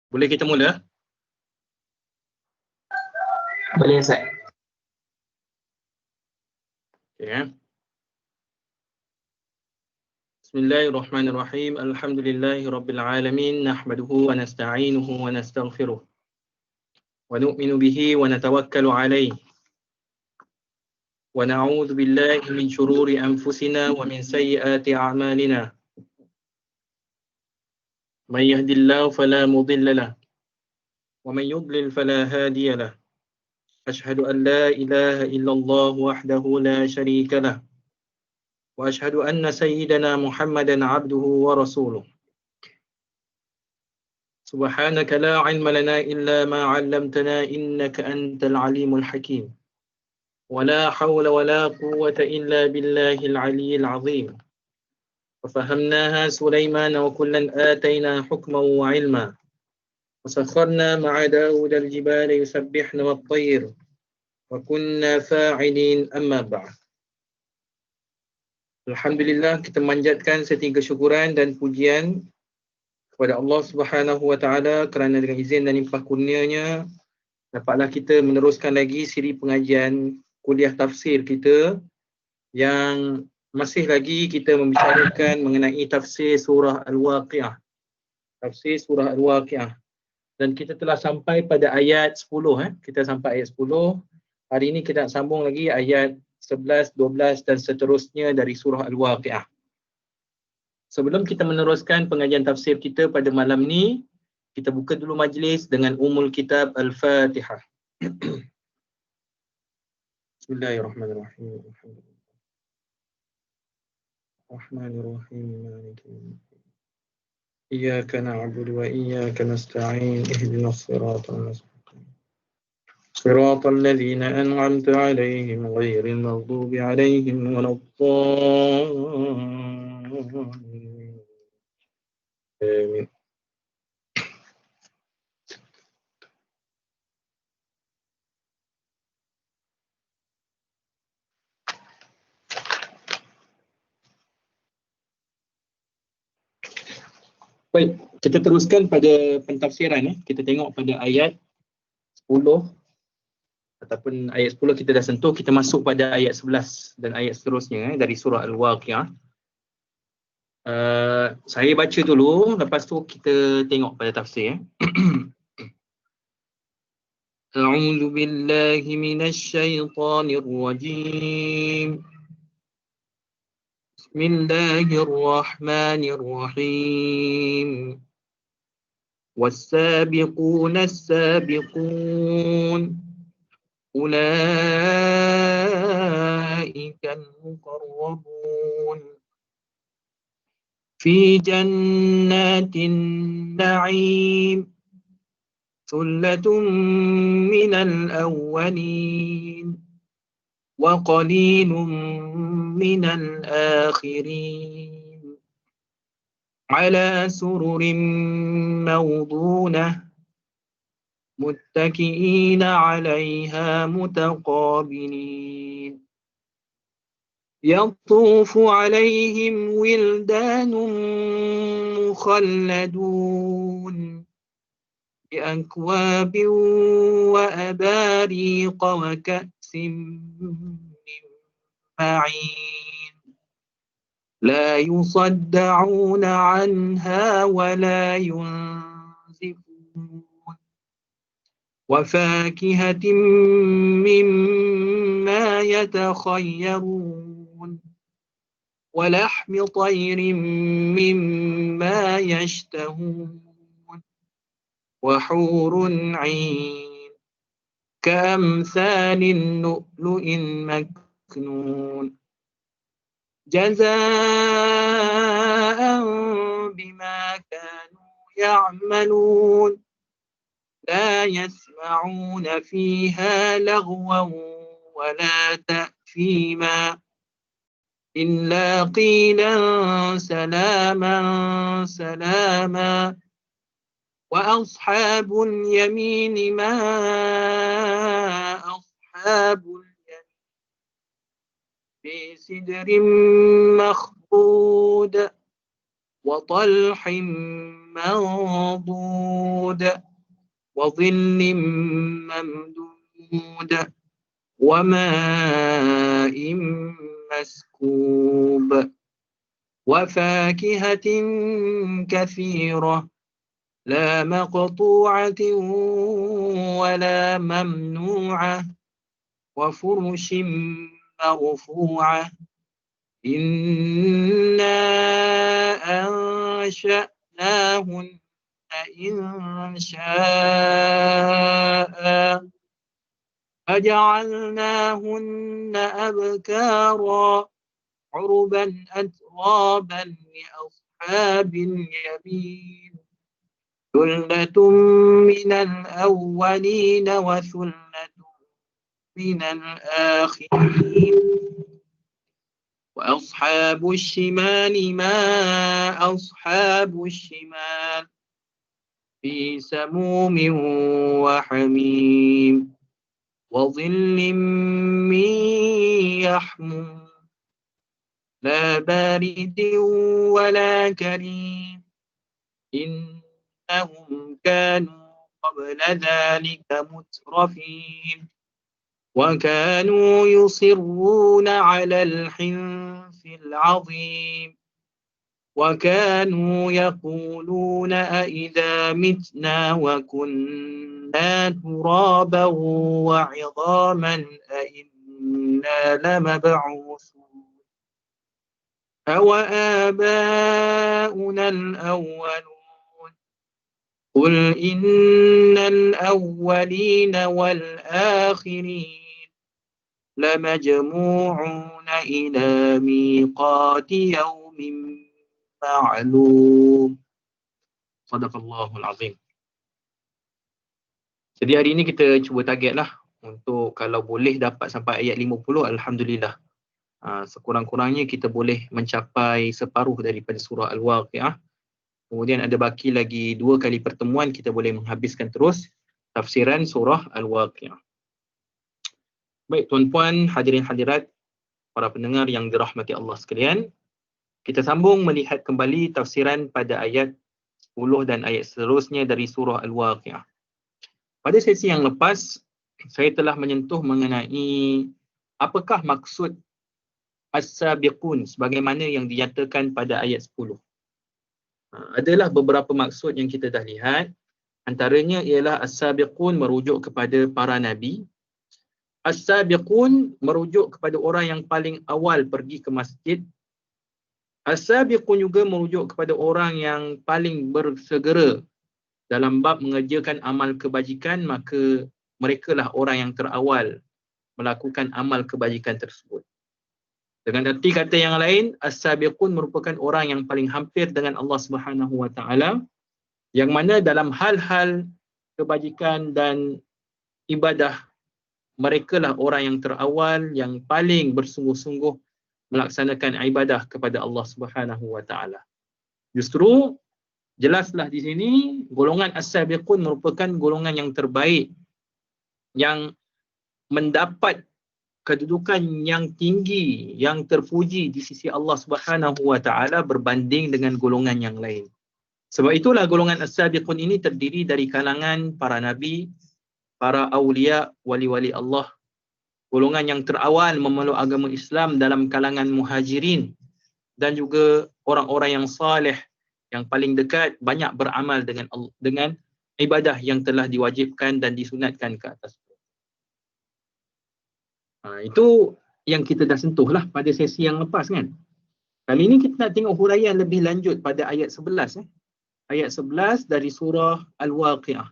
Boleh kita mula? Boleh, Ustaz. Okay. Bismillahirrahmanirrahim. Alhamdulillahirrabbilalamin. Nahmaduhu wa nasta'inuhu wa nastaghfiruh. Wa nu'minu bihi wa natawakkalu alayh. Wa na'udhu billahi min syururi anfusina wa min sayyiati a'malina. Man yahdillahu fala mudilla lah. Wa man yudlil fala hadiya lah. Ashhadu an la ilaha illallah wahdahu la sharika lah. Wa ashhadu anna sayyidana Muhammadan abduhu wa rasuluh. Subhanaka la ilma lana illa ma 'allamtana innaka antal alimul hakim. Wa la hawla wa la quwwata illa billahil aliyyil azim. Fafahamnaha Sulaiman wa kullan atayna hukman wa 'ilma. وسخرنا مع داود الجبال يسبحن والطير وكنا فاعلين أما بعد. Alhamdulillah, kita manjatkan setiap kesyukuran dan pujian kepada Allah Subhanahu wa taala kerana dengan izin dan limpah kurnia-Nya dapatlah kita meneruskan lagi siri pengajian kuliah tafsir kita yang masih lagi kita membicarakan mengenai tafsir surah Al-Waqiah. Tafsir surah Al-Waqiah. Dan kita telah sampai pada ayat 10. Kita sampai ayat 10. Hari ini kita nak sambung lagi ayat 11, 12 dan seterusnya dari surah Al-Waqiah. Sebelum kita meneruskan pengajian tafsir kita pada malam ni, kita buka dulu majlis dengan Ummul Kitab Al-Fatihah. Bismillahirrahmanirrahim. Rahmanirrahim. Maliki yaumiddin. إياك نعبد وإياك نستعين اهدنا الصراط المستقيم صراط الذين أنعمت عليهم غير المغضوب عليهم ولا الضالين آمين. Baik, kita teruskan pada pentafsiran. Kita tengok pada ayat 10 ataupun ayat 10 kita dah sentuh, kita masuk pada ayat 11 dan ayat seterusnya dari surah Al-Waqiah. Saya baca dulu, lepas tu kita tengok pada tafsir. A'udzu billahi minasy syaithanir rajim. Bismillahirrahmanirrahim. والسابقون السابقون أولئك المقربون في جنات النعيم ثلة من الأولين وقليل من الآخرين على سرر موضونة متكئين عليها متقابلين يطوف عليهم ولدان مخلدون بأكواب وأباريق وكأس من معين لا يصدعون عنها ولا ينزفون وفاكهة مما يتخيرون ولحم طير مما يشتهون وحور عين كأمثال اللؤلؤ المكنون جزاء بما كانوا يعملون لا يسمعون فيها لغوا ولا تأثيما إلا قيلا سلاما سلاما وأصحاب اليمين ما أصحاب اليمين في سدر مخضود وطلح منضود وظل ممدود وماء مسكوب وفاكهة كثيرة لا مقطوعة ولا ممنوعة وفرش مرفوعة إنا أنشأناهن إنشاء فجعلناهن أبكارا عربا أترابا لأصحاب اليمين ثلة من الأولين وثلة من الآخرين وأصحاب الشمال ما أصحاب الشمال في سموم وحميم وظل من يحموم لا بارد ولا كريم إنهم كانوا قبل ذلك مترفين وكانوا يصرون على الحنث العظيم وكانوا يقولون أئذا متنا وكنا ترابا وعظاما أئنا لمبعوثون أوآباؤنا الأولون قل إن الأولين والآخرين لمجموعون إلى ميقات يوم معلوم. Sadaqallahul Azim. Jadi hari ini kita cuba targetlah untuk kalau boleh dapat sampai ayat 50, alhamdulillah. Sekurang-kurangnya kita boleh mencapai separuh daripada surah Al-Waqi'ah. Kemudian ada baki lagi 2 kali pertemuan, kita boleh menghabiskan terus tafsiran surah Al-Waqi'ah. Baik tuan-puan, hadirin hadirat, para pendengar yang dirahmati Allah sekalian, kita sambung melihat kembali tafsiran pada ayat 10 dan ayat seterusnya dari surah Al-Waqi'ah. Pada sesi yang lepas, saya telah menyentuh mengenai apakah maksud as-sabiqun sebagaimana yang dinyatakan pada ayat 10. Adalah beberapa maksud yang kita dah lihat. Antaranya ialah as-sabiqun merujuk kepada para nabi. As-sabiqun merujuk kepada orang yang paling awal pergi ke masjid. As-sabiqun juga merujuk kepada orang yang paling bersegera dalam bab mengerjakan amal kebajikan, maka merekalah orang yang terawal melakukan amal kebajikan tersebut. Dengan arti kata yang lain, as-sabiqun merupakan orang yang paling hampir dengan Allah Subhanahu Wa Taala, yang mana dalam hal-hal kebajikan dan ibadah, merekalah orang yang terawal, yang paling bersungguh-sungguh melaksanakan ibadah kepada Allah Subhanahu Wa Taala. Justru jelaslah di sini golongan as-sabiqun merupakan golongan yang terbaik, yang mendapat kedudukan yang tinggi, yang terpuji di sisi Allah Subhanahu Wa Taala berbanding dengan golongan yang lain. Sebab itulah golongan as-sabiqun ini terdiri dari kalangan para nabi, para awliya, wali-wali Allah. Golongan yang terawal memeluk agama Islam dalam kalangan muhajirin, dan juga orang-orang yang saleh, yang paling dekat, banyak beramal dengan ibadah yang telah diwajibkan dan disunatkan ke atas. Itu yang kita dah sentuhlah pada sesi yang lepas kan. Kali ini kita nak tengok huraian lebih lanjut pada ayat 11. Ayat 11 dari surah Al-Waqi'ah.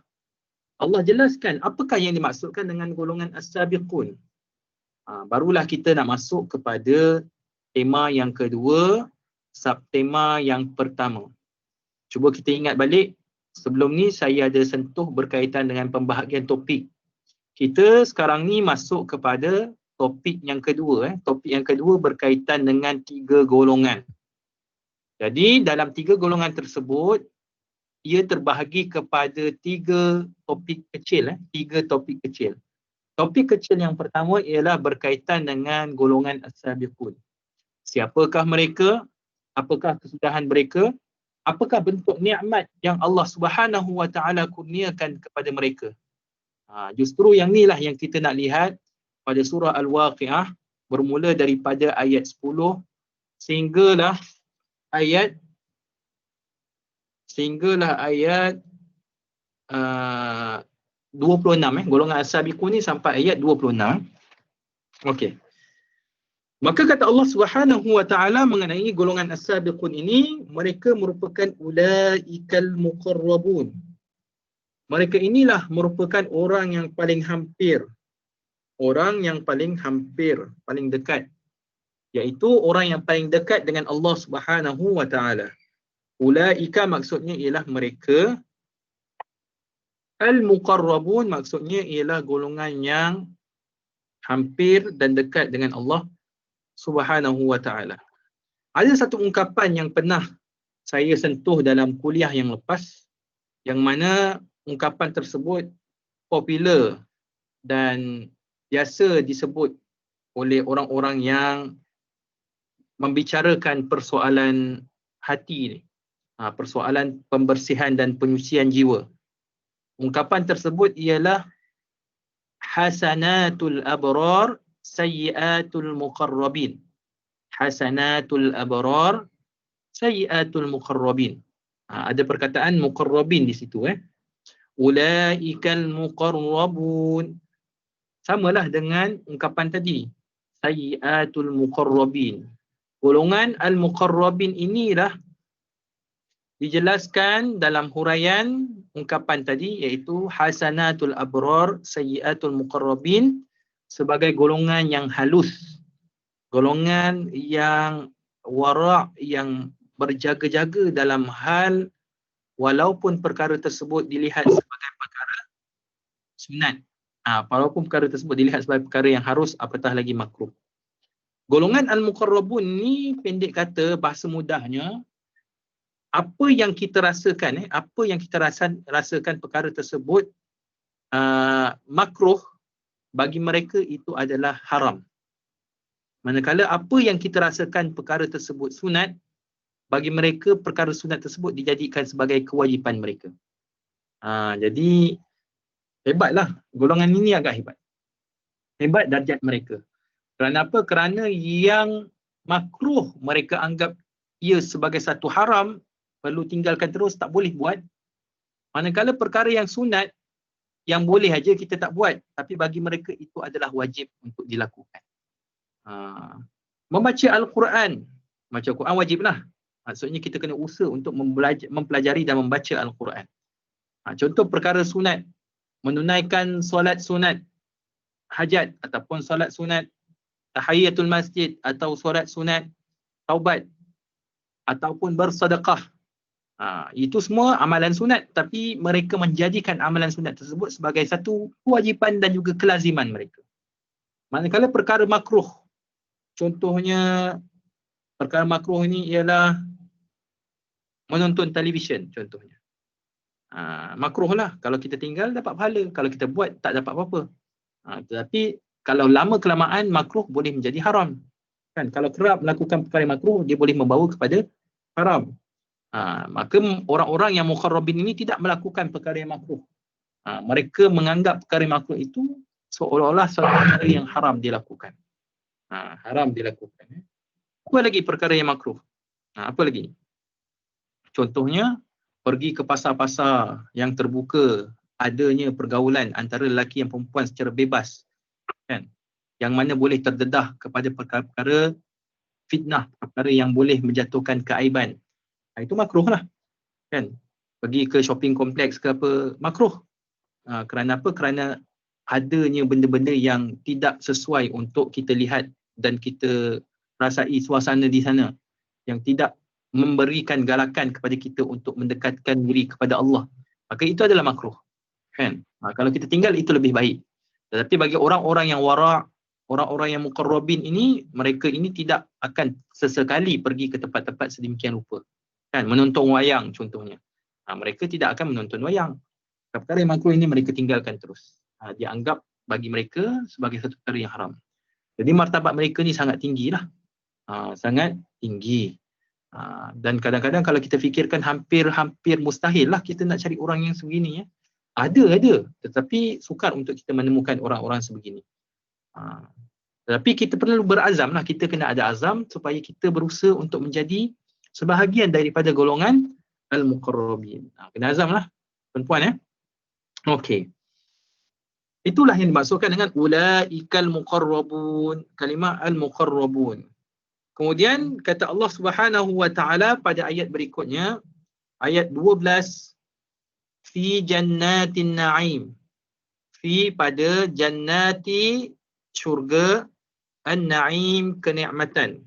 Allah jelaskan apakah yang dimaksudkan dengan golongan as-sabiqun. Barulah kita nak masuk kepada tema yang kedua, subtema yang pertama. Cuba kita ingat balik, sebelum ni saya ada sentuh berkaitan dengan pembahagian topik. Kita sekarang ni masuk kepada topik yang kedua. Topik yang kedua berkaitan dengan 3 golongan. Jadi dalam 3 golongan tersebut, ia terbahagi kepada 3 topik kecil. 3 topik kecil. Topik kecil yang pertama ialah berkaitan dengan golongan as-sabiqun. Siapakah mereka? Apakah kesudahan mereka? apakah bentuk nikmat yang Allah Subhanahu wa taala kurniakan kepada mereka. Justru yang inilah yang kita nak lihat pada surah Al-Waqiah, bermula daripada ayat 10 sehinggalah ayat 26, golongan as-sabiqun ni sampai ayat 26. Okey. Maka kata Allah Subhanahu wa taala mengenai golongan as-sabiqun ini, mereka merupakan ulaikal muqarrabun. Mereka inilah merupakan orang yang paling hampir. Orang yang paling hampir, paling dekat. Iaitu orang yang paling dekat dengan Allah Subhanahu wa taala. Ulaika maksudnya ialah mereka. Al-muqarrabun maksudnya ialah golongan yang hampir dan dekat dengan Allah Subhanahu wa taala. Ada satu ungkapan yang pernah saya sentuh dalam kuliah yang lepas, yang mana ungkapan tersebut popular dan biasa disebut oleh orang-orang yang membicarakan persoalan hati ni, persoalan pembersihan dan penyucian jiwa. Ungkapan tersebut ialah hasanatul abrar sayyiatul muqarrabin. Hasanatul abrar sayyiatul muqarrabin. Ada perkataan muqarrabin di situ. Ulaikal muqarrabun. Samalah dengan ungkapan tadi. Sayyiatul muqarrabin. Golongan al-muqarrabin inilah dijelaskan dalam huraian ungkapan tadi, iaitu hasanatul abrar sayyiatul muqarrabin, sebagai golongan yang halus, golongan yang wara', yang berjaga-jaga dalam hal walaupun perkara tersebut dilihat sebagai perkara sunat, walaupun perkara tersebut dilihat sebagai perkara yang harus, apatah lagi makruh. Golongan al-muqarrabun ni, pendek kata, bahasa mudahnya, apa yang kita rasakan, rasakan perkara tersebut makruh, bagi mereka itu adalah haram. Manakala apa yang kita rasakan perkara tersebut sunat, bagi mereka perkara sunat tersebut dijadikan sebagai kewajipan mereka. Jadi hebatlah, golongan ini agak hebat. Hebat darjat mereka. Kerana apa? Kerana yang makruh mereka anggap ia sebagai satu haram, perlu tinggalkan terus, tak boleh buat. Manakala perkara yang sunat, yang boleh aja kita tak buat, tapi bagi mereka itu adalah wajib untuk dilakukan. Membaca Al-Quran. Membaca Al-Quran wajiblah. Maksudnya kita kena usaha untuk mempelajari dan membaca Al-Quran. Contoh perkara sunat, menunaikan solat sunat hajat ataupun solat sunat tahiyatul masjid, atau solat sunat taubat, ataupun bersedekah. Itu semua amalan sunat, tapi mereka menjadikan amalan sunat tersebut sebagai satu kewajipan dan juga kelaziman mereka. Manakala perkara makruh, contohnya perkara makruh ini ialah menonton televisyen contohnya. Makruh lah, kalau kita tinggal dapat pahala, kalau kita buat tak dapat apa-apa. Tetapi kalau lama kelamaan makruh boleh menjadi haram. Kan, kalau kerap melakukan perkara makruh, dia boleh membawa kepada haram. Maka orang-orang yang muqarrabin ini tidak melakukan perkara yang makruh. Mereka menganggap perkara makruh itu seolah-olah suatu perkara yang haram dilakukan. Haram dilakukan. Apa lagi perkara yang makruh? Apa lagi? Contohnya, pergi ke pasar-pasar yang terbuka, adanya pergaulan antara lelaki dan perempuan secara bebas, kan? Yang mana boleh terdedah kepada perkara-perkara fitnah, perkara yang boleh menjatuhkan keaiban. Itu makruh lah, kan? Pergi ke shopping kompleks ke apa, makruh. Kerana apa? Kerana adanya benda-benda yang tidak sesuai untuk kita lihat dan kita rasai suasana di sana, yang tidak memberikan galakan kepada kita untuk mendekatkan diri kepada Allah. Maka itu adalah makruh, kan? Kalau kita tinggal itu lebih baik. Tetapi bagi orang-orang yang wara', orang-orang yang muqarrabin ini, mereka ini tidak akan sesekali pergi ke tempat-tempat sedemikian rupa. Kan, menonton wayang contohnya. Mereka tidak akan menonton wayang. Perkara yang makruh ini mereka tinggalkan terus. Dia anggap bagi mereka sebagai satu perkara yang haram. Jadi martabat mereka ni sangat tinggilah. Sangat tinggi. Dan kadang-kadang kalau kita fikirkan hampir mustahil lah kita nak cari orang yang sebegini. Ada, tetapi sukar untuk kita menemukan orang-orang sebegini. Tetapi kita perlu berazam lah, kita kena ada azam supaya kita berusaha untuk menjadi sebahagian daripada golongan al-muqarrabin. Kena azam lah, tuan-puan. Okey. Itulah yang dimaksudkan dengan ulaikal muqarrabun, kalimah al-muqarrabun. Kemudian kata Allah Subhanahu wa taala pada ayat berikutnya, ayat 12, fi jannatin na'im. Fi pada jannati syurga, an-na'im kenikmatan.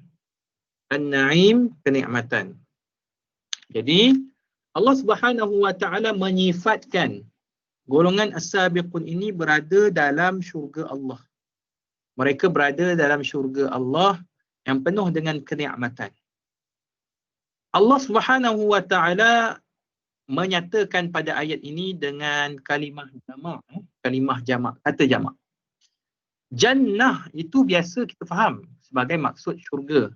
An-na'im kenikmatan. Jadi Allah Subhanahu wa taala menyifatkan golongan as-sabiqun ini berada dalam syurga Allah. Mereka berada dalam syurga Allah yang penuh dengan kenikmatan. Allah Subhanahu wa taala menyatakan pada ayat ini dengan kalimah jamak, kata jamak. Jannah itu biasa kita faham sebagai maksud syurga.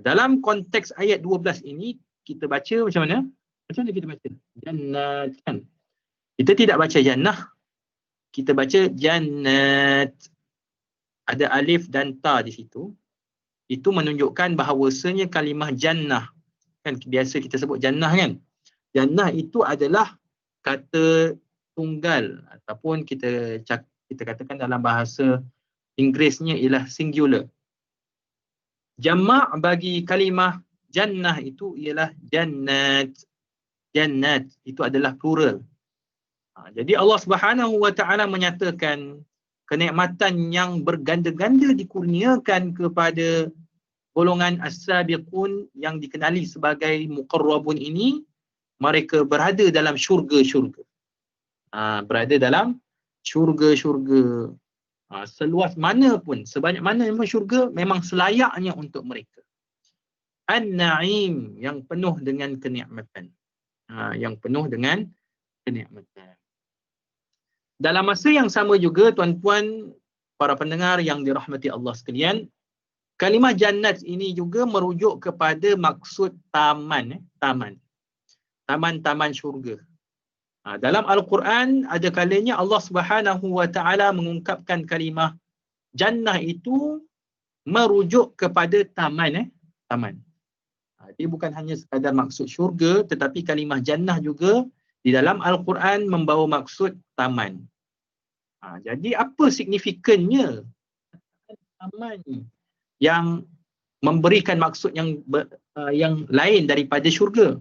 Dalam konteks ayat 12 ini kita baca macam mana? Macam mana kita baca? Jannat kan. Kita tidak baca jannah. Kita baca jannat. Ada alif dan ta di situ. Itu menunjukkan bahawasanya kalimah jannah, kan biasa kita sebut jannah kan. Jannah itu adalah kata tunggal ataupun kita katakan dalam bahasa Inggerisnya ialah singular. Jamak bagi kalimah jannah itu ialah jannat. Jannat itu adalah plural. Jadi Allah Subhanahu wa taala menyatakan kenikmatan yang berganda-ganda dikurniakan kepada golongan as-sabiqun yang dikenali sebagai muqarrabun ini. Mereka berada dalam syurga-syurga. Berada dalam syurga-syurga. Seluas mana pun, sebanyak mana memang syurga, memang selayaknya untuk mereka. An-na'im, yang penuh dengan kenikmatan. Yang penuh dengan kenikmatan. Dalam masa yang sama juga, tuan-puan, para pendengar yang dirahmati Allah sekalian, kalimah jannat ini juga merujuk kepada maksud taman. Taman-taman syurga. Dalam Al-Quran ada kalanya Allah Subhanahu wa taala mengungkapkan kalimah jannah itu merujuk kepada taman. Dia bukan hanya sekadar maksud syurga, tetapi kalimah jannah juga di dalam Al-Quran membawa maksud taman. Jadi apa signifikannya taman yang memberikan maksud yang lain daripada syurga?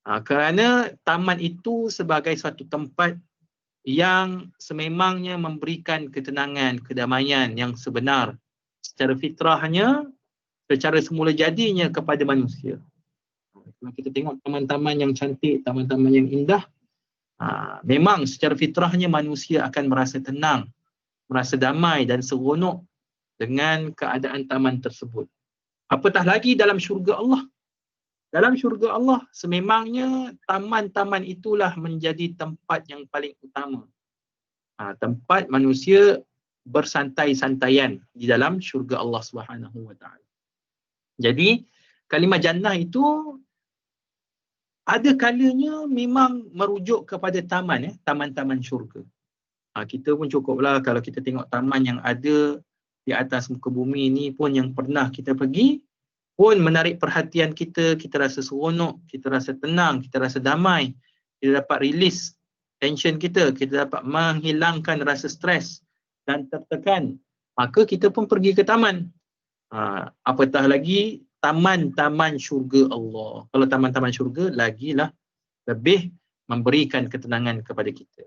Kerana taman itu sebagai suatu tempat yang sememangnya memberikan ketenangan, kedamaian yang sebenar secara fitrahnya, secara semula jadinya kepada manusia. Kalau kita tengok taman-taman yang cantik, taman-taman yang indah, memang secara fitrahnya manusia akan merasa tenang, merasa damai dan seronok dengan keadaan taman tersebut. Apatah lagi dalam syurga Allah. Dalam syurga Allah, sememangnya taman-taman itulah menjadi tempat yang paling utama. Tempat manusia bersantai-santaian di dalam syurga Allah Subhanahu wa taala. Jadi, kalimah jannah itu ada kalanya memang merujuk kepada taman, taman-taman syurga. Kita pun cukuplah kalau kita tengok taman yang ada di atas muka bumi ini pun yang pernah kita pergi, pun menarik perhatian kita, kita rasa seronok, kita rasa tenang, kita rasa damai, kita dapat release tension kita dapat menghilangkan rasa stres dan tertekan. Maka kita pun pergi ke taman. Apatah lagi taman-taman syurga Allah. Kalau taman-taman syurga, lagilah lebih memberikan ketenangan kepada kita.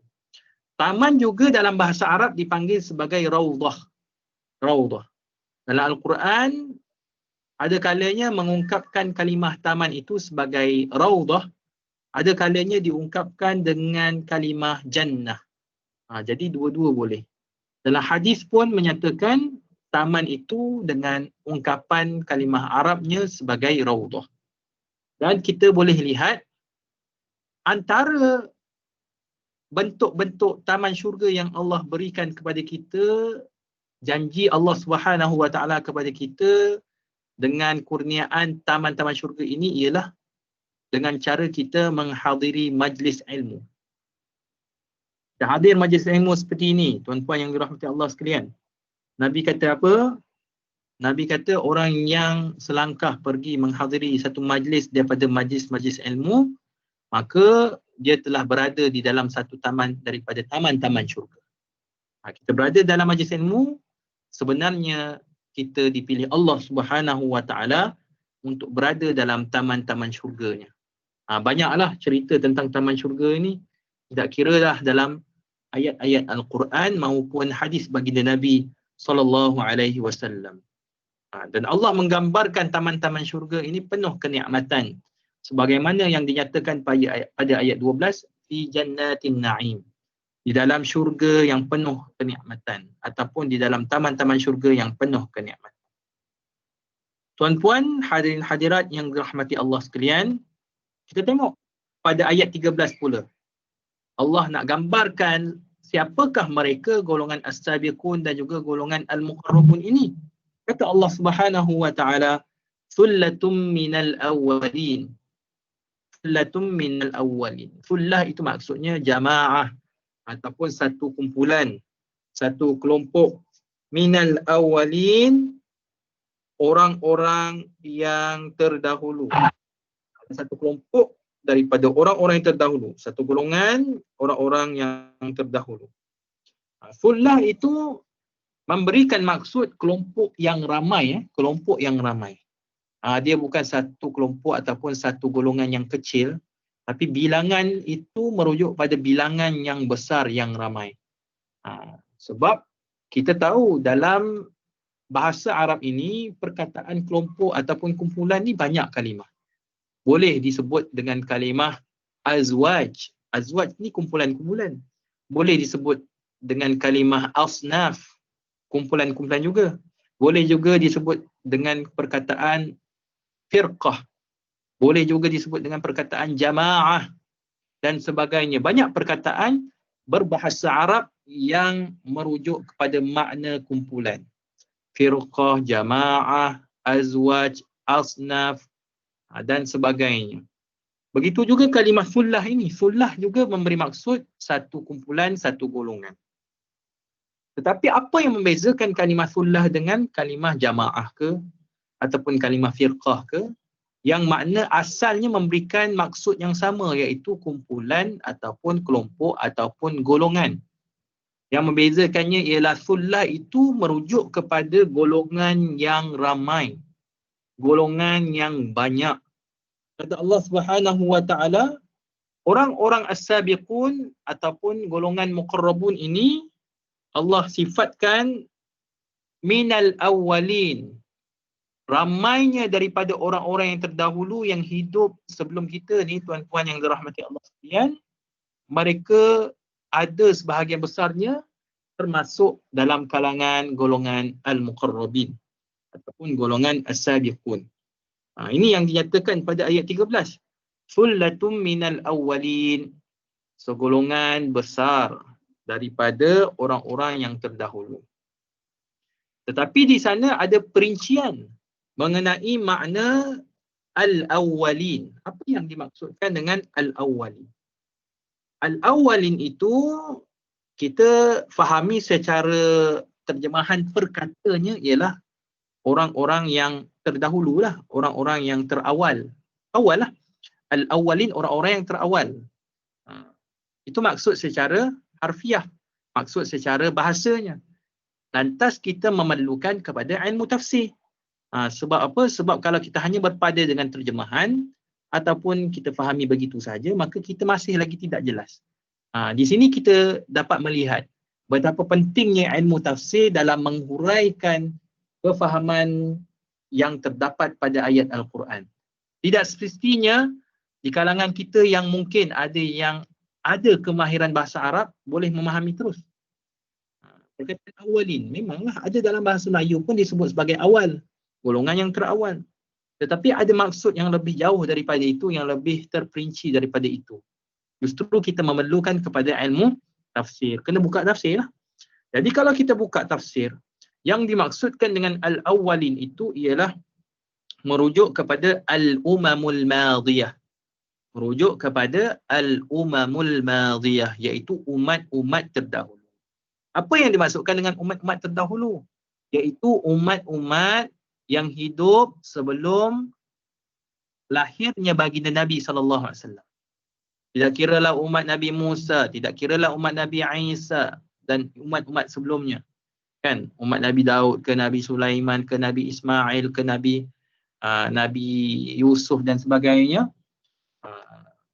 Taman juga dalam bahasa Arab dipanggil sebagai raudhah. Raudhah. Dalam Al-Quran, ada kalanya mengungkapkan kalimah taman itu sebagai raudhah, ada kalanya diungkapkan dengan kalimah jannah. Jadi dua-dua boleh. Dalam hadis pun menyatakan taman itu dengan ungkapan kalimah Arabnya sebagai raudhah. Dan kita boleh lihat antara bentuk-bentuk taman syurga yang Allah berikan kepada kita, janji Allah Subhanahu wa taala kepada kita dengan kurniaan taman-taman syurga ini ialah dengan cara kita menghadiri majlis ilmu. Kita hadir majlis ilmu seperti ini, tuan-puan yang dirahmati Allah sekalian. Nabi kata apa? Nabi kata orang yang selangkah pergi menghadiri satu majlis daripada majlis-majlis ilmu, maka dia telah berada di dalam satu taman daripada taman-taman syurga. Kita berada dalam majlis ilmu, sebenarnya kita dipilih Allah Subhanahu Wa Taala untuk berada dalam taman-taman syurganya. Banyaklah cerita tentang taman syurga ini, tidak kiralah dalam ayat-ayat Al-Quran maupun hadis baginda Nabi sallallahu alaihi wasallam. Dan Allah menggambarkan taman-taman syurga ini penuh kenikmatan sebagaimana yang dinyatakan pada ayat 12, fi jannatin na'im, di dalam syurga yang penuh kenikmatan, ataupun di dalam taman-taman syurga yang penuh kenikmatan. Tuan-puan, hadirin hadirat yang dirahmati Allah sekalian, kita tengok pada ayat 13 pula. Allah nak gambarkan siapakah mereka golongan as-sabiqun dan juga golongan al-muqarrabun ini. Kata Allah Subhanahu Wa Taala, "Sullatum minal awwalin." Sullatum minal awwalin. Sullah itu maksudnya jamaah ataupun satu kumpulan, satu kelompok. Minal awwalin, orang-orang yang terdahulu. Satu kelompok daripada orang-orang yang terdahulu, satu golongan orang-orang yang terdahulu. Sullah itu memberikan maksud kelompok yang ramai, kelompok yang ramai. Dia bukan satu kelompok ataupun satu golongan yang kecil, tapi bilangan itu merujuk pada bilangan yang besar, yang ramai. Sebab kita tahu dalam bahasa Arab ini, perkataan kelompok ataupun kumpulan ni banyak kalimah. Boleh disebut dengan kalimah azwaj. Azwaj ni kumpulan-kumpulan. Boleh disebut dengan kalimah asnaf, kumpulan-kumpulan juga. Boleh juga disebut dengan perkataan firqah. Boleh juga disebut dengan perkataan jamaah dan sebagainya. Banyak perkataan berbahasa Arab yang merujuk kepada makna kumpulan. Firqah, jamaah, azwaj, asnaf dan sebagainya. Begitu juga kalimah sullah ini. Sullah juga memberi maksud satu kumpulan, satu golongan. Tetapi apa yang membezakan kalimah sullah dengan kalimah jamaah ke ataupun kalimah firqah ke, yang makna asalnya memberikan maksud yang sama, iaitu kumpulan ataupun kelompok ataupun golongan. Yang membezakannya ialah sullah itu merujuk kepada golongan yang ramai, golongan yang banyak. Kata Allah Subhanahu Wa Taala, orang-orang as-sabiqun ataupun golongan muqarrabun ini Allah sifatkan minal awwalin, ramainya daripada orang-orang yang terdahulu yang hidup sebelum kita ni, tuan-puan yang dirahmati Allah sekalian, mereka ada sebahagian besarnya termasuk dalam kalangan golongan al-muqarrabin ataupun golongan as-sabiqun. Ini yang dinyatakan pada ayat 13. Sullatum minal awwalin, segolongan besar daripada orang-orang yang terdahulu. Tetapi di sana ada perincian mengenai makna al-awwalin. Apa yang dimaksudkan dengan al-awwalin? Al-awwalin itu kita fahami secara terjemahan perkatanya ialah orang-orang yang terdahulu lah, orang-orang yang terawal. Awal lah. Al-awwalin, orang-orang yang terawal. Itu maksud secara harfiah, maksud secara bahasanya. Lantas kita memerlukan kepada ilmu tafsir. Sebab apa? Sebab kalau kita hanya berpada dengan terjemahan ataupun kita fahami begitu saja, maka kita masih lagi tidak jelas. Di sini kita dapat melihat betapa pentingnya ilmu tafsir dalam menghuraikan kefahaman yang terdapat pada ayat Al-Quran. Tidak semestinya di kalangan kita yang mungkin ada kemahiran bahasa Arab boleh memahami terus. Perkataan awalin memanglah ada dalam bahasa Melayu pun disebut sebagai awal, golongan yang terawal. Tetapi ada maksud yang lebih jauh daripada itu, yang lebih terperinci daripada itu. Justru kita memerlukan kepada ilmu tafsir. Kena buka tafsir lah. Jadi kalau kita buka tafsir, yang dimaksudkan dengan al-awwalin itu ialah merujuk kepada al-umamul madiyah. Merujuk kepada al-umamul madiyah, iaitu umat-umat terdahulu. Apa yang dimaksudkan dengan umat-umat terdahulu? Iaitu umat-umat yang hidup sebelum lahirnya baginda Nabi SAW. Tidak kiralah umat Nabi Musa, tidak kiralah umat Nabi Isa dan umat-umat sebelumnya. Kan, umat Nabi Daud ke Nabi Sulaiman ke Nabi Ismail ke Nabi Yusuf dan sebagainya.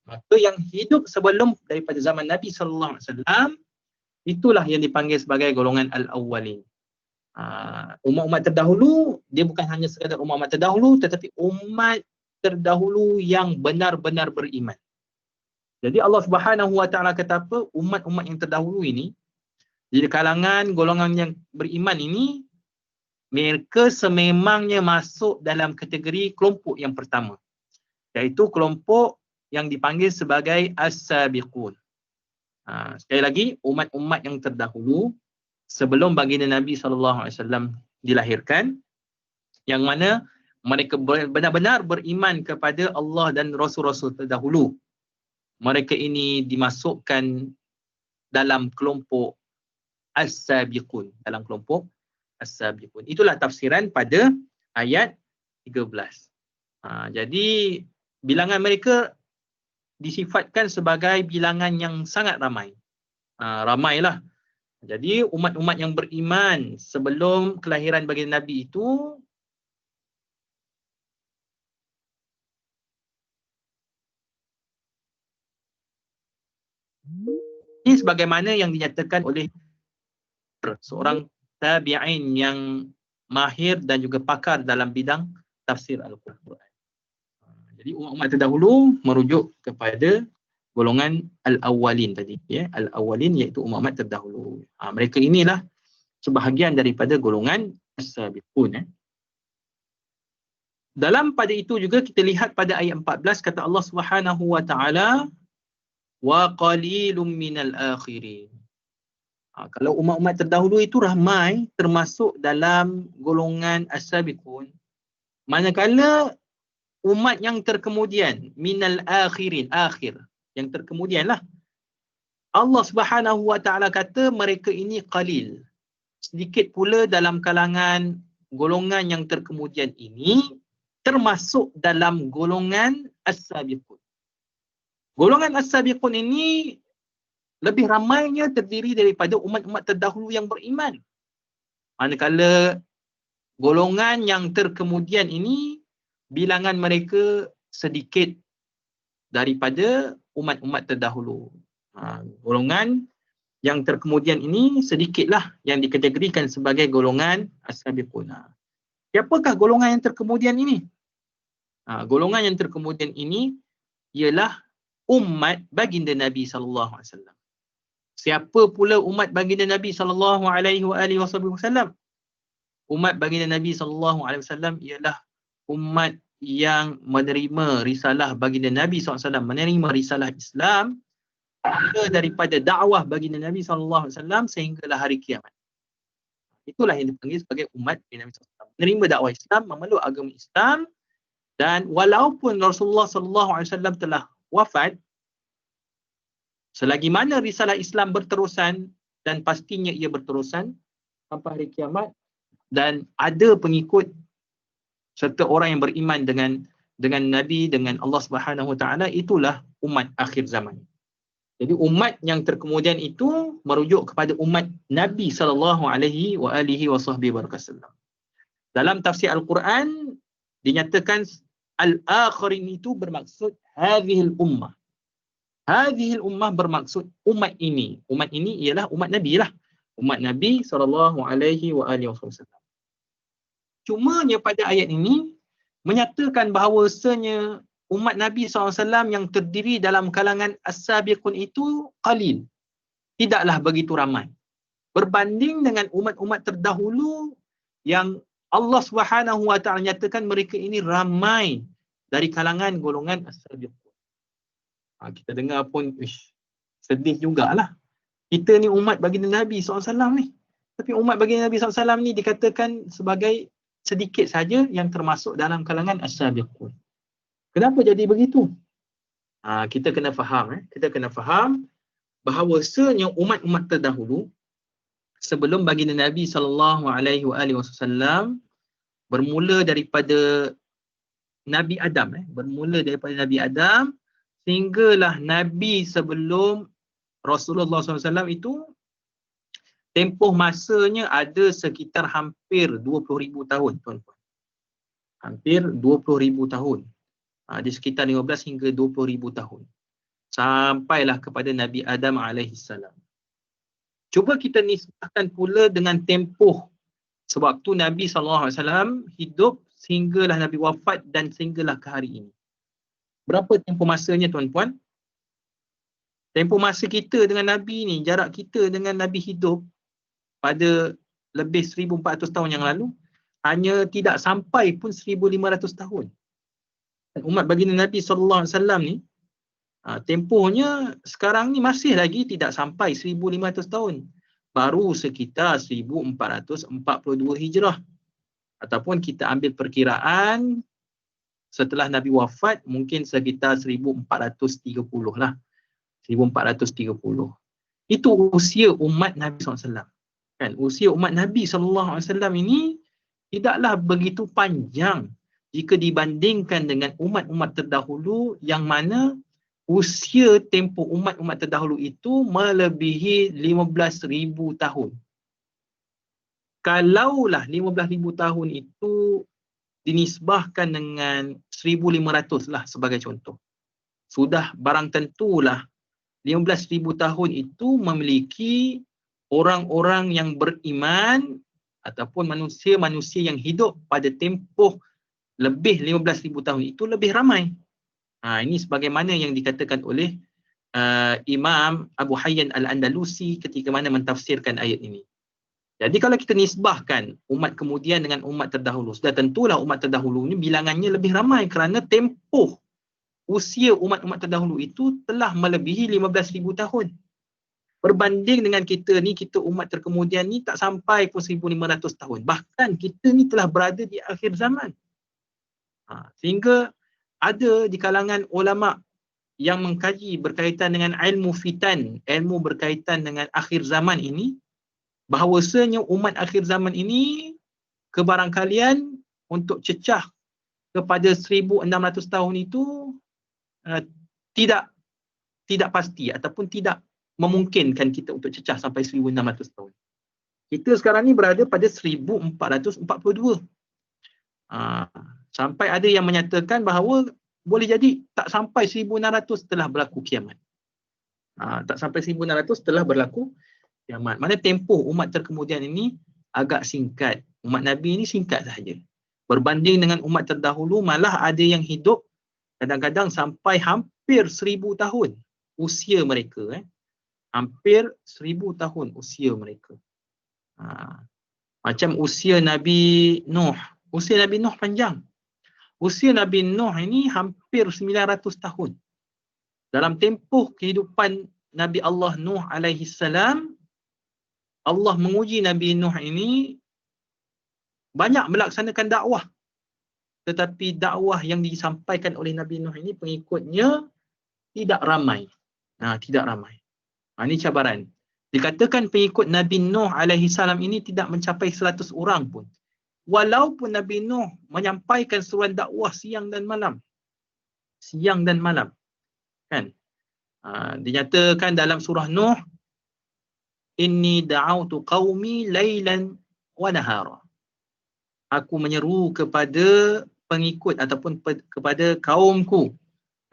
Maka yang hidup sebelum daripada zaman Nabi SAW, itulah yang dipanggil sebagai golongan al-awwalin. Umat-umat terdahulu, dia bukan hanya sekadar umat-umat terdahulu, tetapi umat terdahulu yang benar-benar beriman. Jadi Allah Subhanahu Wa Taala kata apa? Umat-umat yang terdahulu ini, di kalangan golongan yang beriman ini, mereka sememangnya masuk dalam kategori kelompok yang pertama, iaitu kelompok yang dipanggil sebagai as-sabiqun. Sekali lagi, umat-umat yang terdahulu sebelum baginda Nabi SAW dilahirkan, yang mana mereka benar-benar beriman kepada Allah dan Rasul-Rasul terdahulu. Mereka ini dimasukkan dalam kelompok as-sabiqun, dalam kelompok as-sabiqun. Itulah tafsiran pada ayat 13. Jadi bilangan mereka disifatkan sebagai bilangan yang sangat ramai. Ramailah. Jadi umat-umat yang beriman sebelum kelahiran baginda Nabi itu ini sebagaimana yang dinyatakan oleh seorang tabi'in yang mahir dan juga pakar dalam bidang tafsir Al-Quran. Jadi umat-umat terdahulu merujuk kepada golongan al-awwalin tadi, ya, al-awwalin iaitu umat-umat terdahulu. Mereka inilah sebahagian daripada golongan as-sabiqun. Dalam pada itu juga kita lihat pada ayat 14 kata Allah Subhanahu Wa Taala, wa qalilum minal akhirin. Kalau umat-umat terdahulu itu ramai termasuk dalam golongan as-sabiqun, manakala umat yang terkemudian, minal akhirin, akhir, yang terkemudian lah, Allah Subhanahu Wa Taala kata mereka ini qalil, sedikit pula dalam kalangan golongan yang terkemudian ini termasuk dalam golongan as-sabiqun. Golongan as-sabiqun ini lebih ramainya terdiri daripada umat-umat terdahulu yang beriman. Manakala golongan yang terkemudian ini bilangan mereka sedikit daripada umat-umat terdahulu. Golongan yang terkemudian ini sedikitlah yang dikategorikan sebagai golongan as-sabiqun. Siapakah golongan yang terkemudian ini? Golongan yang terkemudian ini ialah umat baginda Nabi SAW. Siapa pula umat baginda Nabi SAW? Umat baginda Nabi SAW ialah umat yang menerima risalah baginda Nabi SAW, menerima risalah Islam daripada dakwah baginda Nabi SAW sehinggalah hari kiamat. Itulah yang dipanggil sebagai umat Nabi SAW. Menerima dakwah Islam, memeluk agama Islam, dan walaupun Rasulullah SAW telah wafat, selagi mana risalah Islam berterusan, dan pastinya ia berterusan sampai hari kiamat, dan ada pengikut serta orang yang beriman dengan Nabi, dengan Allah Subhanahu Wa Taala, itulah umat akhir zaman. Jadi umat yang terkemudian itu merujuk kepada umat Nabi SAW. Dalam tafsir Al-Quran dinyatakan al-akhirin itu bermaksud hadhil ummah. Hadhil ummah bermaksud umat ini. Umat ini ialah umat Nabi lah. Umat Nabi SAW. Cumanya pada ayat ini menyatakan bahawasanya umat Nabi SAW yang terdiri dalam kalangan as-sabiqun itu qalil. Tidaklah begitu ramai. Berbanding dengan umat-umat terdahulu yang Allah Subhanahu Wa Taala nyatakan mereka ini ramai dari kalangan golongan as-sabiqun. Kita dengar pun sedih jugalah. Kita ni umat baginda Nabi SAW ni. Tapi umat baginda Nabi SAW ni dikatakan sebagai sedikit saja yang termasuk dalam kalangan as-sabiqun. Kenapa jadi begitu? Kita kena faham, kita kena faham bahawasanya umat-umat terdahulu sebelum baginda Nabi SAW bermula daripada Nabi Adam, sehinggalah Nabi sebelum Rasulullah SAW itu tempoh masanya ada sekitar hampir 20,000 tahun, tuan-tuan. Hampir 20,000 tahun. Di sekitar 15 hingga 20,000 tahun. Sampailah kepada Nabi Adam alaihissalam. Cuba kita nisbahkan pula dengan tempoh sewaktu Nabi SAW hidup sehinggalah Nabi wafat dan sehinggalah ke hari ini. Berapa tempoh masanya, tuan-puan? Tempoh masa kita dengan Nabi ni, jarak kita dengan Nabi hidup pada lebih 1,400 tahun yang lalu, hanya tidak sampai pun 1,500 tahun. Dan umat baginda Nabi SAW ni, tempohnya sekarang ni masih lagi tidak sampai 1,500 tahun. Baru sekitar 1,442 Hijrah. Ataupun kita ambil perkiraan setelah Nabi wafat mungkin sekitar 1,430 lah. 1,430. Itu usia umat Nabi SAW. Kan? Usia umat Nabi SAW ini tidaklah begitu panjang jika dibandingkan dengan umat-umat terdahulu yang mana usia tempoh umat-umat terdahulu itu melebihi 15,000 tahun. Kalaulah 15,000 tahun itu dinisbahkan dengan 1,500 lah sebagai contoh. Sudah barang tentulah 15,000 tahun itu memiliki orang-orang yang beriman ataupun manusia-manusia yang hidup pada tempoh lebih 15,000 tahun itu lebih ramai. Ini sebagaimana yang dikatakan oleh Imam Abu Hayyan Al-Andalusi ketika mana mentafsirkan ayat ini. Jadi kalau kita nisbahkan umat kemudian dengan umat terdahulu, sudah tentulah umat terdahulu ini bilangannya lebih ramai kerana tempoh usia umat-umat terdahulu itu telah melebihi 15,000 tahun. Berbanding dengan kita ni, kita umat terkemudian ni tak sampai pun 1,500 tahun. Bahkan kita ni telah berada di akhir zaman. Sehingga ada di kalangan ulama yang mengkaji berkaitan dengan ilmu fitan, ilmu berkaitan dengan akhir zaman ini, bahawasanya umat akhir zaman ini kebarangkalian untuk cecah kepada 1,600 tahun itu tidak pasti ataupun tidak memungkinkan kita untuk cecah sampai 1,600 tahun. Kita sekarang ni berada pada 1,442. Sampai ada yang menyatakan bahawa boleh jadi tak sampai 1,600 telah berlaku kiamat. Tak sampai 1,600 telah berlaku kiamat. Mana tempoh umat terkemudian ini agak singkat. Umat Nabi ini singkat sahaja. Berbanding dengan umat terdahulu, malah ada yang hidup kadang-kadang sampai hampir 1,000 tahun usia mereka. Hampir 1,000 tahun usia mereka. Macam usia Nabi Nuh. Usia Nabi Nuh panjang. Usia Nabi Nuh ini hampir 900 tahun. Dalam tempoh kehidupan Nabi Allah Nuh alaihi salam, Allah menguji Nabi Nuh ini banyak melaksanakan dakwah. Tetapi dakwah yang disampaikan oleh Nabi Nuh ini pengikutnya tidak ramai. Tidak ramai. Ini cabaran. Dikatakan pengikut Nabi Nuh alaihi salam ini tidak mencapai 100 orang pun. Walaupun Nabi Nuh menyampaikan seruan dakwah siang dan malam. Siang dan malam. Kan? Dinyatakan dalam surah Nuh, Inni da'autu qaumi laylan wa nahara. Aku menyeru kepada pengikut ataupun kepada kaumku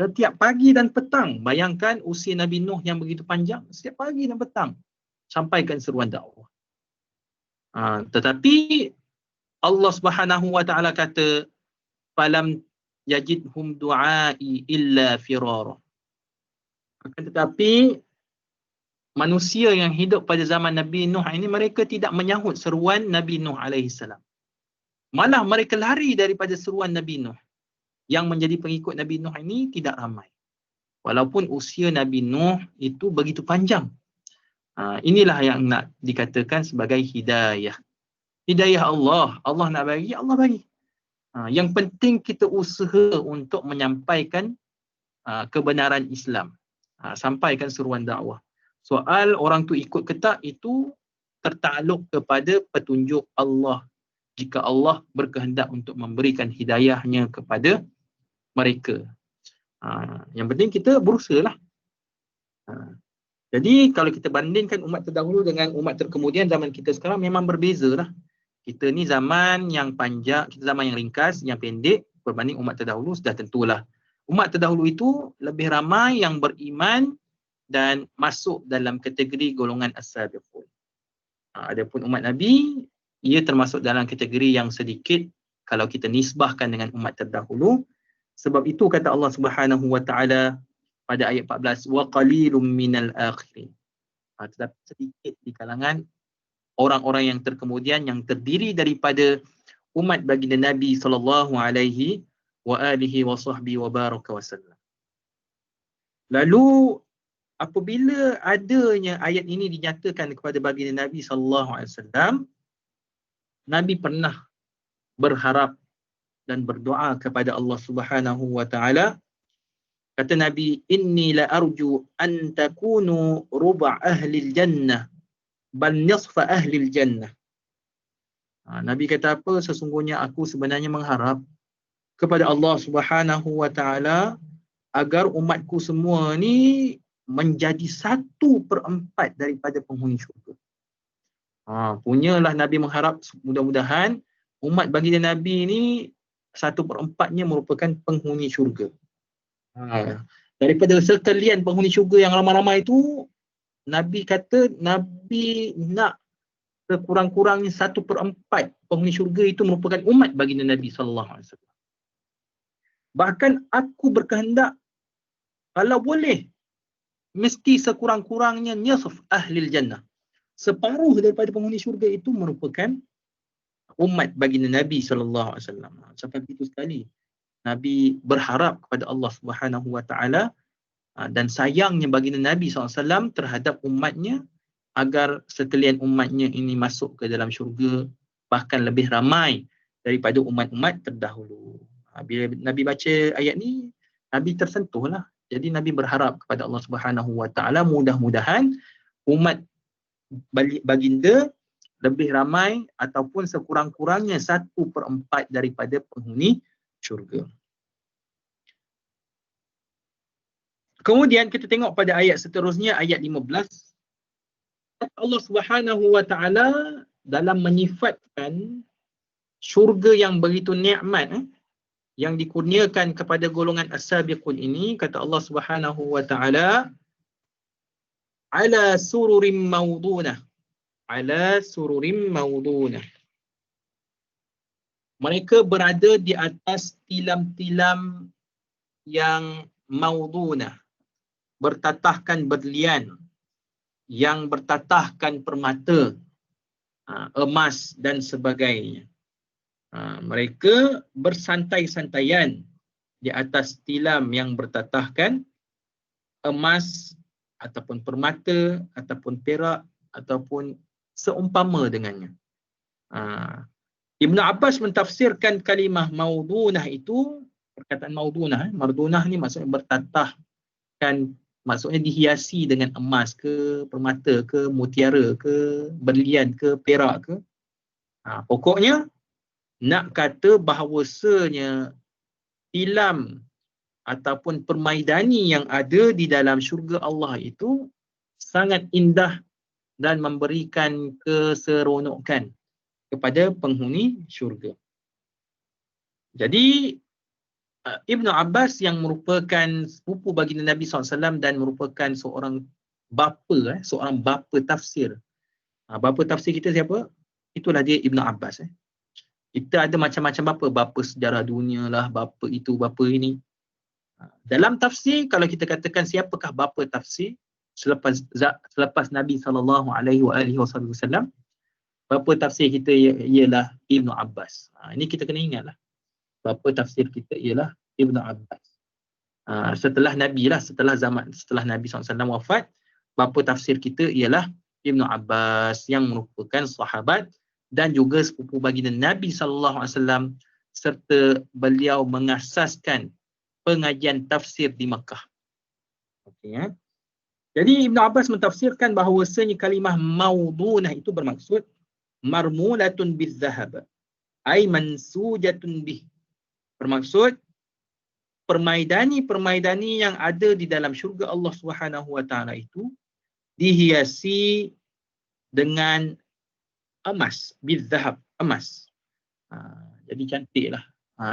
setiap pagi dan petang. Bayangkan usia Nabi Nuh yang begitu panjang, setiap pagi dan petang sampaikan seruan dakwah. Tetapi Allah Subhanahu wa taala kata, falam yajidhum du'ai illa firara. Akan tetapi manusia yang hidup pada zaman Nabi Nuh ini, mereka tidak menyahut seruan Nabi Nuh alaihi salam. Malah mereka lari daripada seruan Nabi Nuh. Yang menjadi pengikut Nabi Nuh ini tidak ramai. Walaupun usia Nabi Nuh itu begitu panjang. Inilah yang nak dikatakan sebagai hidayah. hidayah Allah. Allah nak bagi, Allah bagi. Yang penting kita usaha untuk menyampaikan kebenaran Islam. Sampaikan seruan dakwah. Soal orang tu ikut ke tak, itu tertakluk kepada petunjuk Allah. Jika Allah berkehendak untuk memberikan hidayahnya kepada mereka. Yang penting kita berusaha lah. Jadi kalau kita bandingkan umat terdahulu dengan umat terkemudian, zaman kita sekarang memang berbeza lah. Kita ni zaman yang panjang, kita zaman yang ringkas, yang pendek berbanding umat terdahulu, sudah tentulah. Umat terdahulu itu lebih ramai yang beriman dan masuk dalam kategori golongan as-sabiqun. Adapun umat Nabi, ia termasuk dalam kategori yang sedikit kalau kita nisbahkan dengan umat terdahulu. Sebab itu kata Allah Subhanahu wa taala pada ayat 14, wa qalilum minal akhirin. Tetapi sedikit di kalangan orang-orang yang terkemudian yang terdiri daripada umat baginda Nabi sallallahu alaihi wa alihi wa sahbihi wa baraka wasallam. Lalu apabila adanya ayat ini dinyatakan kepada baginda Nabi sallallahu alaihi wasallam, Nabi pernah berharap dan berdoa kepada Allah Subhanahu wa taala. Kata Nabi, inni la arju an takunu ruba' ahli jannah bal nisfa ahli jannah. Nabi kata apa? Sesungguhnya aku sebenarnya mengharap kepada Allah Subhanahu wa taala agar umatku semua ni menjadi 1/4 daripada penghuni syurga. Punyalah Nabi mengharap mudah-mudahan umat baginda Nabi ni 1/4-nya merupakan penghuni syurga. Daripada sekalian penghuni syurga yang ramai-ramai itu, Nabi kata Nabi nak sekurang-kurangnya 1/4 penghuni syurga itu merupakan umat baginda Nabi sallallahu alaihi wasallam. Bahkan aku berkehendak kalau boleh mesti sekurang-kurangnya nisf ahli jannah. Separuh daripada penghuni syurga itu merupakan umat baginda Nabi sallallahu alaihi wasallam. Sampai begitu sekali Nabi berharap kepada Allah Subhanahu wa taala dan sayangnya baginda Nabi SAW terhadap umatnya agar sekalian umatnya ini masuk ke dalam syurga, bahkan lebih ramai daripada umat-umat terdahulu. Bila Nabi baca ayat ni, Nabi tersentuhlah. Jadi Nabi berharap kepada Allah Subhanahu wa taala mudah-mudahan umat baginda lebih ramai ataupun sekurang-kurangnya 1/4 daripada penghuni syurga. Kemudian kita tengok pada ayat seterusnya, ayat 15. Allah Subhanahu wa taala dalam menyifatkan syurga yang begitu nikmat yang dikurniakan kepada golongan as-sabiqun ini, kata Allah Subhanahu wa taala, ala sururim mawdunah. Ala sururim mawdunah. Mereka berada di atas tilam-tilam yang maudunah, bertatahkan berlian, yang bertatahkan permata, emas dan sebagainya. Mereka bersantai-santaian di atas tilam yang bertatahkan emas ataupun permata ataupun perak ataupun seumpama dengannya. Ibnu Abbas mentafsirkan kalimah maudunah itu, perkataan maudunah, mardunah ni maksudnya bertatahkan, maksudnya dihiasi dengan emas ke, permata ke, mutiara ke, berlian ke, perak ke. Pokoknya nak kata bahawasanya tilam ataupun permaidani yang ada di dalam syurga Allah itu sangat indah dan memberikan keseronokan kepada penghuni syurga. Jadi Ibnu Abbas yang merupakan sepupu baginda Nabi SAW dan merupakan seorang bapa, seorang bapa tafsir. Bapa tafsir kita siapa? Itulah dia Ibnu Abbas. Kita ada macam-macam bapa sejarah dunia lah, bapa itu, bapa ini. Dalam tafsir, kalau kita katakan siapakah bapa tafsir selepas Nabi SAW, bapa tafsir kita ialah Ibnu Abbas. Ini kita kena ingatlah. Bapa tafsir kita ialah Ibnu Abbas. Setelah Nabi lah, setelah Nabi SAW wafat, bapa tafsir kita ialah Ibnu Abbas yang merupakan sahabat dan juga sepupu baginda Nabi SAW, serta beliau mengasaskan pengajian tafsir di Makkah. Okey, ya. Jadi Ibn Abbas mentafsirkan bahawasanya kalimah maudunah itu bermaksud marmulatun bizzahab, ay mansujatun bih. Bermaksud permaidani-permaidani yang ada di dalam syurga Allah Subhanahu wa taala itu dihiasi dengan emas, bizzahab, emas. Jadi cantiklah.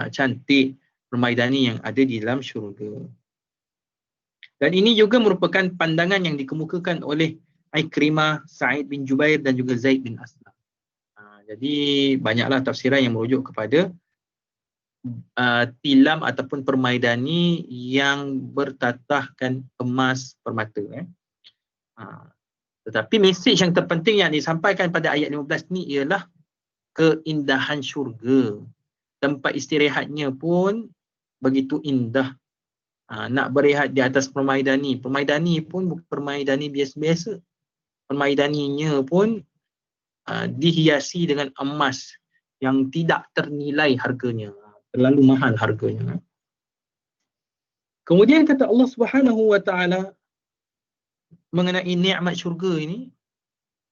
Cantik permaidani yang ada di dalam syurga. Dan ini juga merupakan pandangan yang dikemukakan oleh Ikrimah, Sa'id bin Jubair dan juga Zaid bin Aslam. Jadi banyaklah tafsiran yang merujuk kepada tilam ataupun permaidani yang bertatahkan emas permata. Tetapi mesej yang terpenting yang disampaikan pada ayat 15 ni ialah keindahan syurga. Tempat istirahatnya pun begitu indah. Nak berehat di atas permaidani. Permaidani pun bukan permaidani biasa-biasa. Permaidaninya pun dihiasi dengan emas yang tidak ternilai harganya. Terlalu mahal harganya. Kemudian kata Allah Subhanahu wa taala mengenai nikmat syurga ini,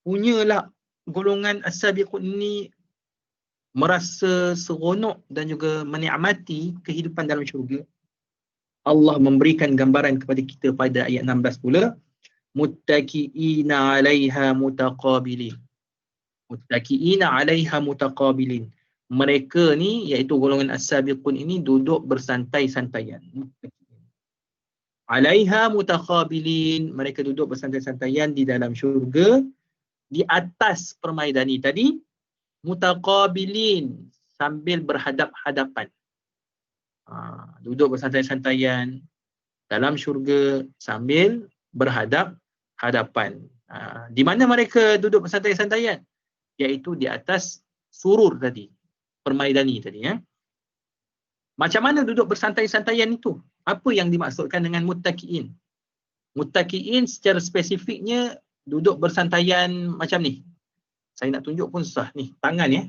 punyalah golongan as-sabiqun ini merasa seronok dan juga menikmati kehidupan dalam syurga. Allah memberikan gambaran kepada kita pada ayat 16 pula, muttaqiina 'alaiha mutaqabilin. Muttaqiina 'alaiha mutaqabilin. Mereka ni iaitu golongan as-sabiqun ini duduk bersantai-santaian. 'Alaiha mutaqabilin, mereka duduk bersantai-santaian di dalam syurga di atas permaidani tadi, mutaqabilin, sambil berhadap-hadapan. Duduk bersantai-santaian dalam syurga sambil berhadap-hadapan. Di mana mereka duduk bersantai-santaian? Iaitu di atas surur tadi, permaidani tadi, ya. Macam mana duduk bersantai-santaian itu? Apa yang dimaksudkan dengan muttaqiin? Muttaqiin secara spesifiknya duduk bersantaian macam ni. Saya nak tunjuk pun susah ni, tangan, ya.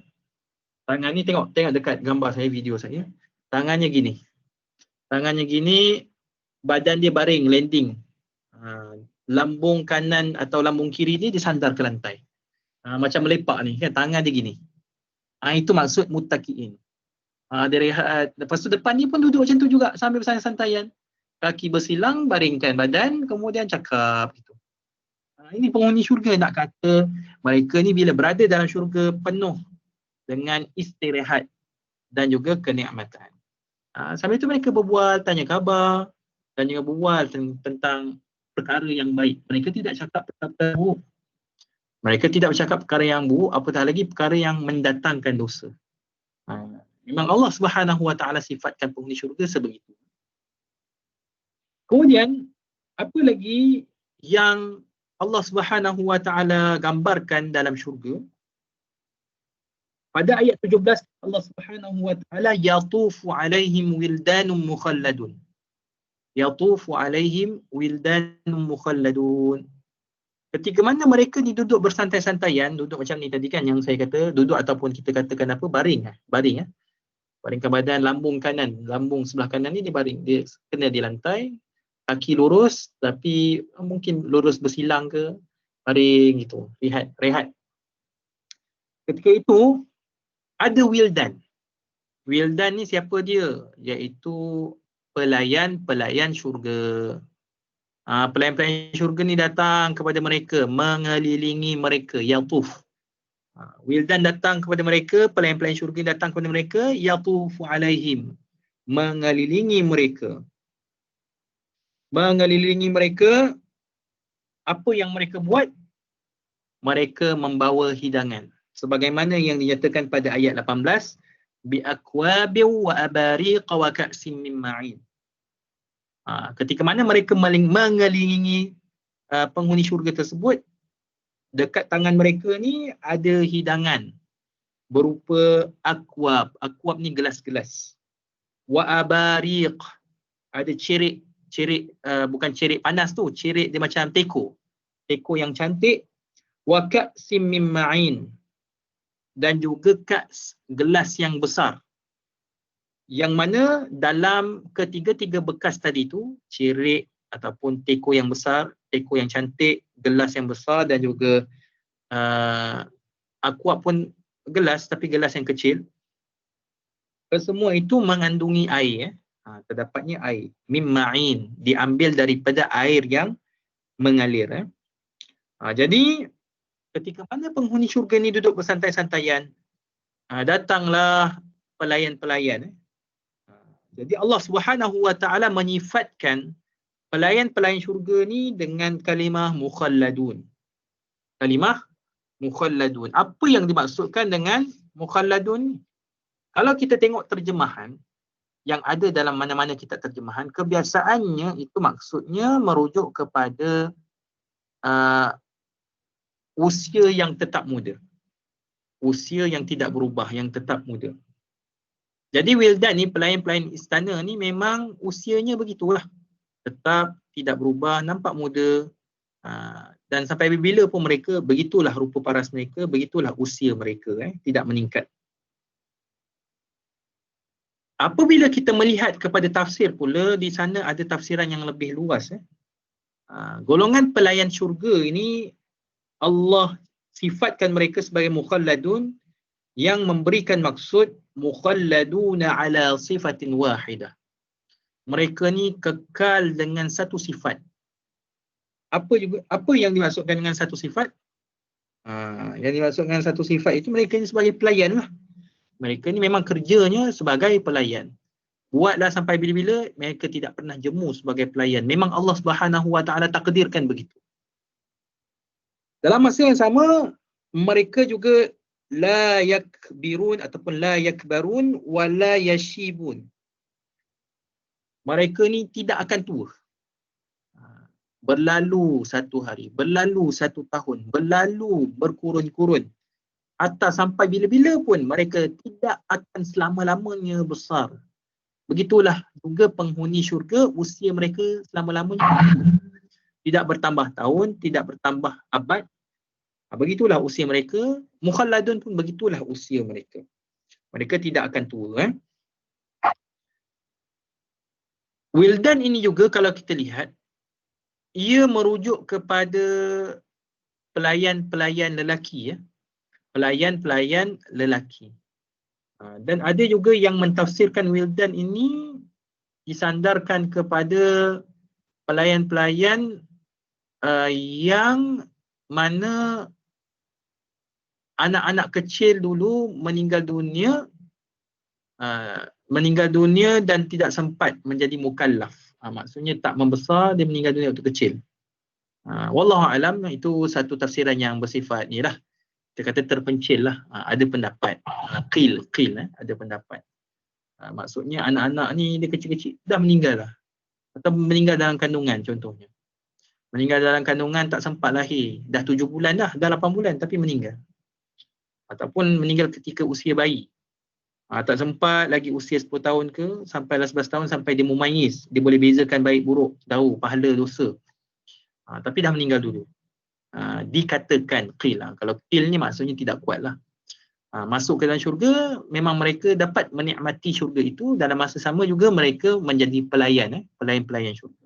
Tangan ni tengok dekat gambar saya, video saya. Tangannya gini. Tangannya gini, badan dia baring, landing. Lambung kanan atau lambung kiri ni disandar ke lantai. Macam melepak ni, kan, tangan dia gini. Itu maksud muttaqiin. Dia rehat. Lepas tu depan ni pun duduk macam tu juga, sambil bersantai-santaian. Kaki bersilang, baringkan badan, kemudian cakap gitu. Ini penghuni syurga, nak kata mereka ni bila berada dalam syurga penuh dengan istirahat dan juga kenikmatan. Sambil itu mereka berbual, tanya khabar dan juga berbual tentang perkara yang baik. Mereka tidak cakap perkara buruk. Mereka tidak bercakap perkara yang buruk, apatah lagi perkara yang mendatangkan dosa. Memang Allah Subhanahu wa taala sifatkan penghuni syurga sebegitu. Kemudian apa lagi yang Allah Subhanahu wa taala gambarkan dalam syurga? Pada ayat 17 Allah Subhanahu wa taala yatufu alaihim wildanun mukhalladun. Yatufu alaihim wildanun mukhalladun. Ketika mana mereka duduk bersantai-santaian, duduk macam ni tadi kan yang saya kata, duduk ataupun kita katakan apa, baring, baring, ya. Baringkan badan, lambung kanan, lambung sebelah kanan ni dia baring, dia kena di lantai, kaki lurus tapi mungkin lurus bersilang ke, baring gitu, rehat. Ketika itu ada wildan. Wildan ni siapa dia? Iaitu pelayan-pelayan syurga. Pelayan-pelayan syurga ni datang kepada mereka, mengelilingi mereka, yatuf. Wildan datang kepada mereka, pelayan-pelayan syurga datang kepada mereka, yatufu alaihim, mengelilingi mereka. Mengelilingi mereka, apa yang mereka buat? Mereka membawa hidangan. Sebagaimana yang dinyatakan pada ayat 18, bi'akwabiw wa abariqa wa ka'sim min ma'in. Ketika mana mereka mengelilingi penghuni syurga tersebut, dekat tangan mereka ni ada hidangan berupa akwab. Akwab ni gelas-gelas. Wa abariq, ada cerik, bukan cerik panas tu, cerik dia macam teko. Teko yang cantik. Wa ka'sim min ma'in, dan juga kas, gelas yang besar. Yang mana dalam ketiga-tiga bekas tadi tu, cirik ataupun teko yang besar, teko yang cantik, gelas yang besar dan juga aqua pun gelas tapi gelas yang kecil. Semua itu mengandungi air. Terdapatnya air. Mimma'in, diambil daripada air yang mengalir. Jadi ketika mana penghuni syurga ni duduk bersantai-santaian, datanglah pelayan-pelayan. Jadi Allah Subhanahu wa taala menyifatkan pelayan-pelayan syurga ni dengan kalimah mukhalladun. Kalimah mukhalladun. Apa yang dimaksudkan dengan mukhalladun ni? Kalau kita tengok terjemahan yang ada dalam mana-mana kitab terjemahan, kebiasaannya itu maksudnya merujuk kepada usia yang tetap muda. Usia yang tidak berubah, yang tetap muda. Jadi wildan ni, pelayan-pelayan istana ni memang usianya begitulah. Tetap tidak berubah, nampak muda. Dan sampai bila pun mereka, begitulah rupa paras mereka, begitulah usia mereka, tidak meningkat. Apabila kita melihat kepada tafsir pula, di sana ada tafsiran yang lebih luas. Golongan pelayan syurga ini, Allah sifatkan mereka sebagai mukhalladun, yang memberikan maksud mukhalladuna ala sifatin wahidah. Mereka ni kekal dengan satu sifat. Apa yang dimaksudkan dengan satu sifat? Yang dimaksudkan satu sifat itu mereka ni sebagai pelayan lah. Mereka ni memang kerjanya sebagai pelayan. Buatlah sampai bila-bila mereka tidak pernah jemu sebagai pelayan. Memang Allah Subhanahu wa taala takdirkan begitu. Dalam masa yang sama, mereka juga la yakbirun ataupun la yakbarun wa la yashibun. Mereka ni tidak akan tua. Berlalu satu hari, berlalu satu tahun, berlalu berkurun-kurun. Atau sampai bila-bila pun mereka tidak akan selama-lamanya besar. Begitulah juga penghuni syurga, usia mereka selama-lamanya tidak bertambah tahun, tidak bertambah abad. Begitulah usia mereka. Mukhalladun pun begitulah usia mereka. Mereka tidak akan tua. Wildan ini juga kalau kita lihat, ia merujuk kepada pelayan-pelayan lelaki. Pelayan-pelayan lelaki. Dan ada juga yang mentafsirkan wildan ini disandarkan kepada pelayan-pelayan yang mana anak-anak kecil dulu meninggal dunia dan tidak sempat menjadi mukallaf. Maksudnya tak membesar, dia meninggal dunia waktu kecil. Wallahu alam, itu satu tafsiran yang bersifat ni lah. Kita kata terpencil lah. Ada pendapat. Qil, ada pendapat. Maksudnya anak-anak ni dia kecil-kecil dah meninggal lah. Atau meninggal dalam kandungan contohnya. Meninggal dalam kandungan tak sempat lahir. Dah 7 bulan dah 8 bulan tapi meninggal. Ataupun meninggal ketika usia bayi. Tak sempat lagi usia 10 tahun ke, sampailah 11 tahun sampai dia mumayyiz. Dia boleh bezakan baik buruk, tahu pahala dosa. Tapi dah meninggal dulu. Dikatakan qil lah. Kalau qil ni maksudnya tidak kuat lah. Masuk ke dalam syurga, memang mereka dapat menikmati syurga itu. Dalam masa sama juga mereka menjadi pelayan, pelayan-pelayan syurga.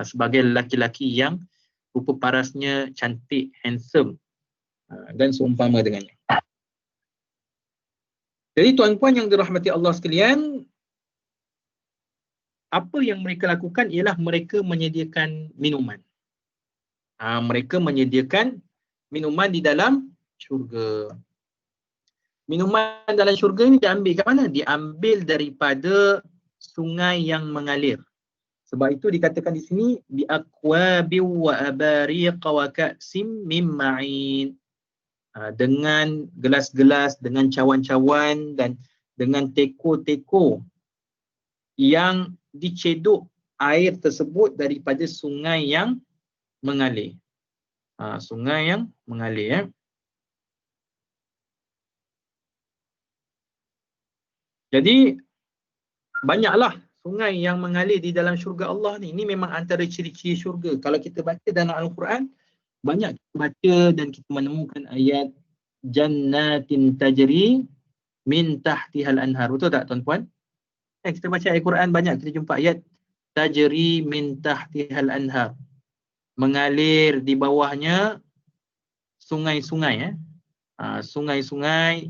Sebagai lelaki-lelaki yang rupa parasnya cantik, handsome dan seumpama dengannya. Jadi tuan-puan yang dirahmati Allah sekalian, apa yang mereka lakukan ialah mereka menyediakan minuman. Mereka menyediakan minuman di dalam syurga. Minuman dalam syurga ni diambil kat mana? Diambil daripada sungai yang mengalir. Sebab itu dikatakan di sini bi aqwabi wa abariq wa ka'sim min ma'in. Dengan gelas-gelas, dengan cawan-cawan dan dengan teko-teko yang dicedok air tersebut daripada sungai yang mengalir. Sungai yang mengalir. Jadi banyaklah sungai yang mengalir di dalam syurga Allah ni. Ini memang antara ciri-ciri syurga. Kalau kita baca dalam Al-Quran, banyak kita baca dan kita menemukan ayat jannatin tajri min tahtihal anhar. Betul tak tuan-puan? Kita baca ayat Quran banyak kita jumpa ayat tajri min tahtihal anhar. Mengalir di bawahnya sungai-sungai. Sungai-sungai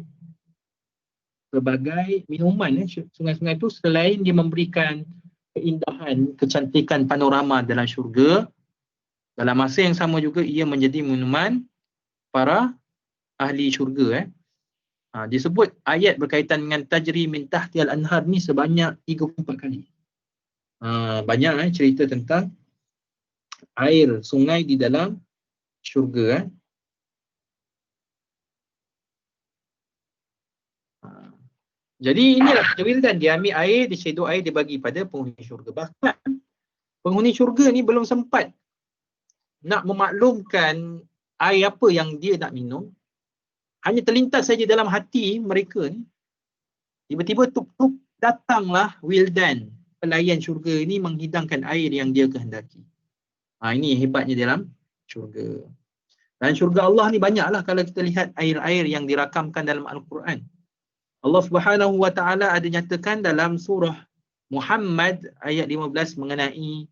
sebagai minuman. Sungai-sungai itu selain dia memberikan keindahan, kecantikan panorama dalam syurga, dalam masa yang sama juga ia menjadi minuman para ahli syurga. Disebut ayat berkaitan dengan tajri min tahtihal anhar ni sebanyak 34 kali. Banyak cerita tentang air sungai di dalam syurga. Jadi inilah kewirdan, dia ambil air, dia cedok air, dia bagi pada penghuni syurga. Bahkan penghuni syurga ni belum sempat nak memaklumkan air apa yang dia nak minum, hanya terlintas saja dalam hati mereka ni, tiba-tiba tuk-tuk datanglah wildan, pelayan syurga ini menghidangkan air yang dia kehendaki. Ini hebatnya dalam syurga. Dan syurga Allah ni banyaklah kalau kita lihat air-air yang dirakamkan dalam Al-Quran. Allah Subhanahu wa taala ada nyatakan dalam surah Muhammad ayat 15 mengenai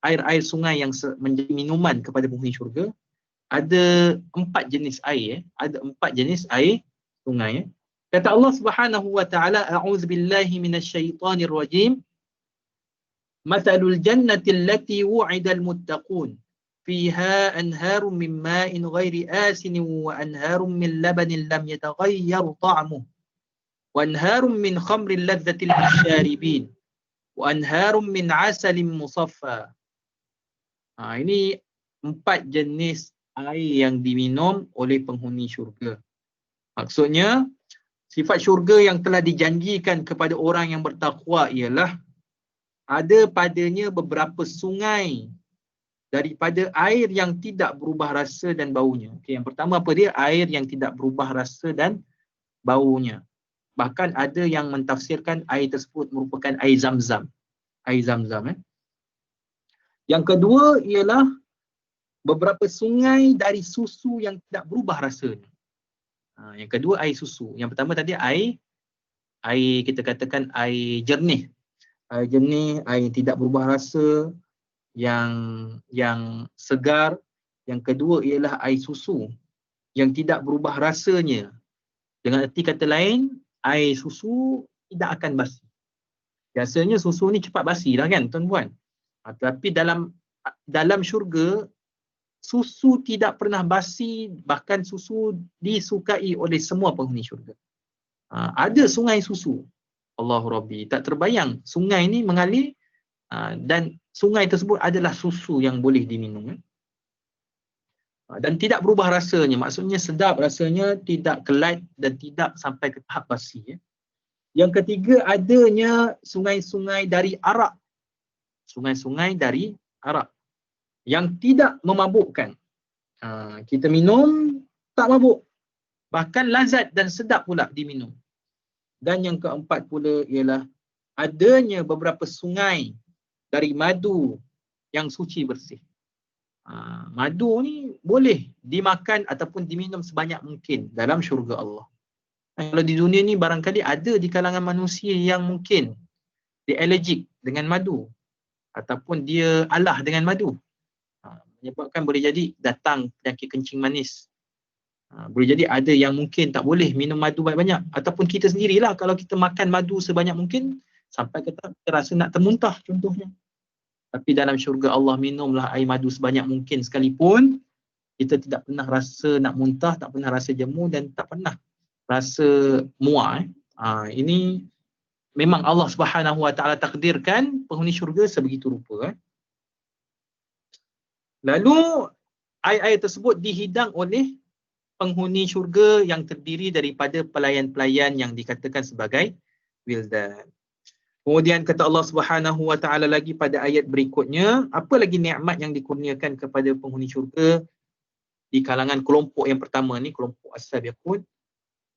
air-air sungai yang menjadi minuman kepada penghuni syurga. Ada 4 jenis air. Ada 4 jenis air sungai. Kata Allah Subhanahu wa taala, a'udzubillahi minasyaitonir rajim. Mathalul jannati allati wu'idal muttaqun fiha anharun min ma'in ghairi asin wa anharun min labanin lam yataghayyar ta'muhu wa anharun min khamrin ladzatil lisharibin wa anharun min 'asalin musaffa. Ini 4 jenis air yang diminum oleh penghuni syurga. Maksudnya, sifat syurga yang telah dijanjikan kepada orang yang bertakwa ialah ada padanya beberapa sungai daripada air yang tidak berubah rasa dan baunya. Yang pertama apa dia? Air yang tidak berubah rasa dan baunya. Bahkan ada yang mentafsirkan air tersebut merupakan air Zam-Zam. Air Zam-Zam. Yang kedua ialah beberapa sungai dari susu yang tidak berubah rasanya. Yang kedua air susu. Yang pertama tadi air kita katakan air jernih. Air jernih, air tidak berubah rasa, yang segar. Yang kedua ialah air susu yang tidak berubah rasanya. Dengan erti kata lain, air susu tidak akan basi. Biasanya susu ni cepat basi lah kan tuan-tuan. Tapi dalam syurga, susu tidak pernah basi, bahkan susu disukai oleh semua penghuni syurga. Ada sungai susu. Allahu Rabbi. Tak terbayang sungai ni mengalir dan sungai tersebut adalah susu yang boleh diminum. Dan tidak berubah rasanya. Maksudnya sedap rasanya, tidak kelat dan tidak sampai ke tahap basi. Yang ketiga, adanya sungai-sungai dari arak. Sungai-sungai dari arak yang tidak memabukkan. Kita minum tak mabuk, bahkan lazat dan sedap pula diminum. Dan yang keempat pula ialah adanya beberapa sungai dari madu yang suci bersih. Madu ni boleh dimakan ataupun diminum sebanyak mungkin dalam syurga Allah. Kalau di dunia ni barangkali ada di kalangan manusia yang mungkin dia allergic dengan madu ataupun dia alah dengan madu. Menyebabkan boleh jadi datang penyakit kencing manis. Boleh jadi ada yang mungkin tak boleh minum madu banyak-banyak. Ataupun kita sendirilah kalau kita makan madu sebanyak mungkin sampai kita rasa nak termuntah contohnya. Tapi dalam syurga Allah, minumlah air madu sebanyak mungkin sekalipun kita tidak pernah rasa nak muntah, tak pernah rasa jemu dan tak pernah rasa muak. Ini memang Allah Subhanahu Wa Taala takdirkan penghuni syurga sebegitu rupa. Lalu air-air tersebut dihidang oleh penghuni syurga yang terdiri daripada pelayan-pelayan yang dikatakan sebagai wildan. Kemudian kata Allah Subhanahu Wa Taala lagi pada ayat berikutnya, apa lagi nikmat yang dikurniakan kepada penghuni syurga di kalangan kelompok yang pertama ni, kelompok as-sabiqun.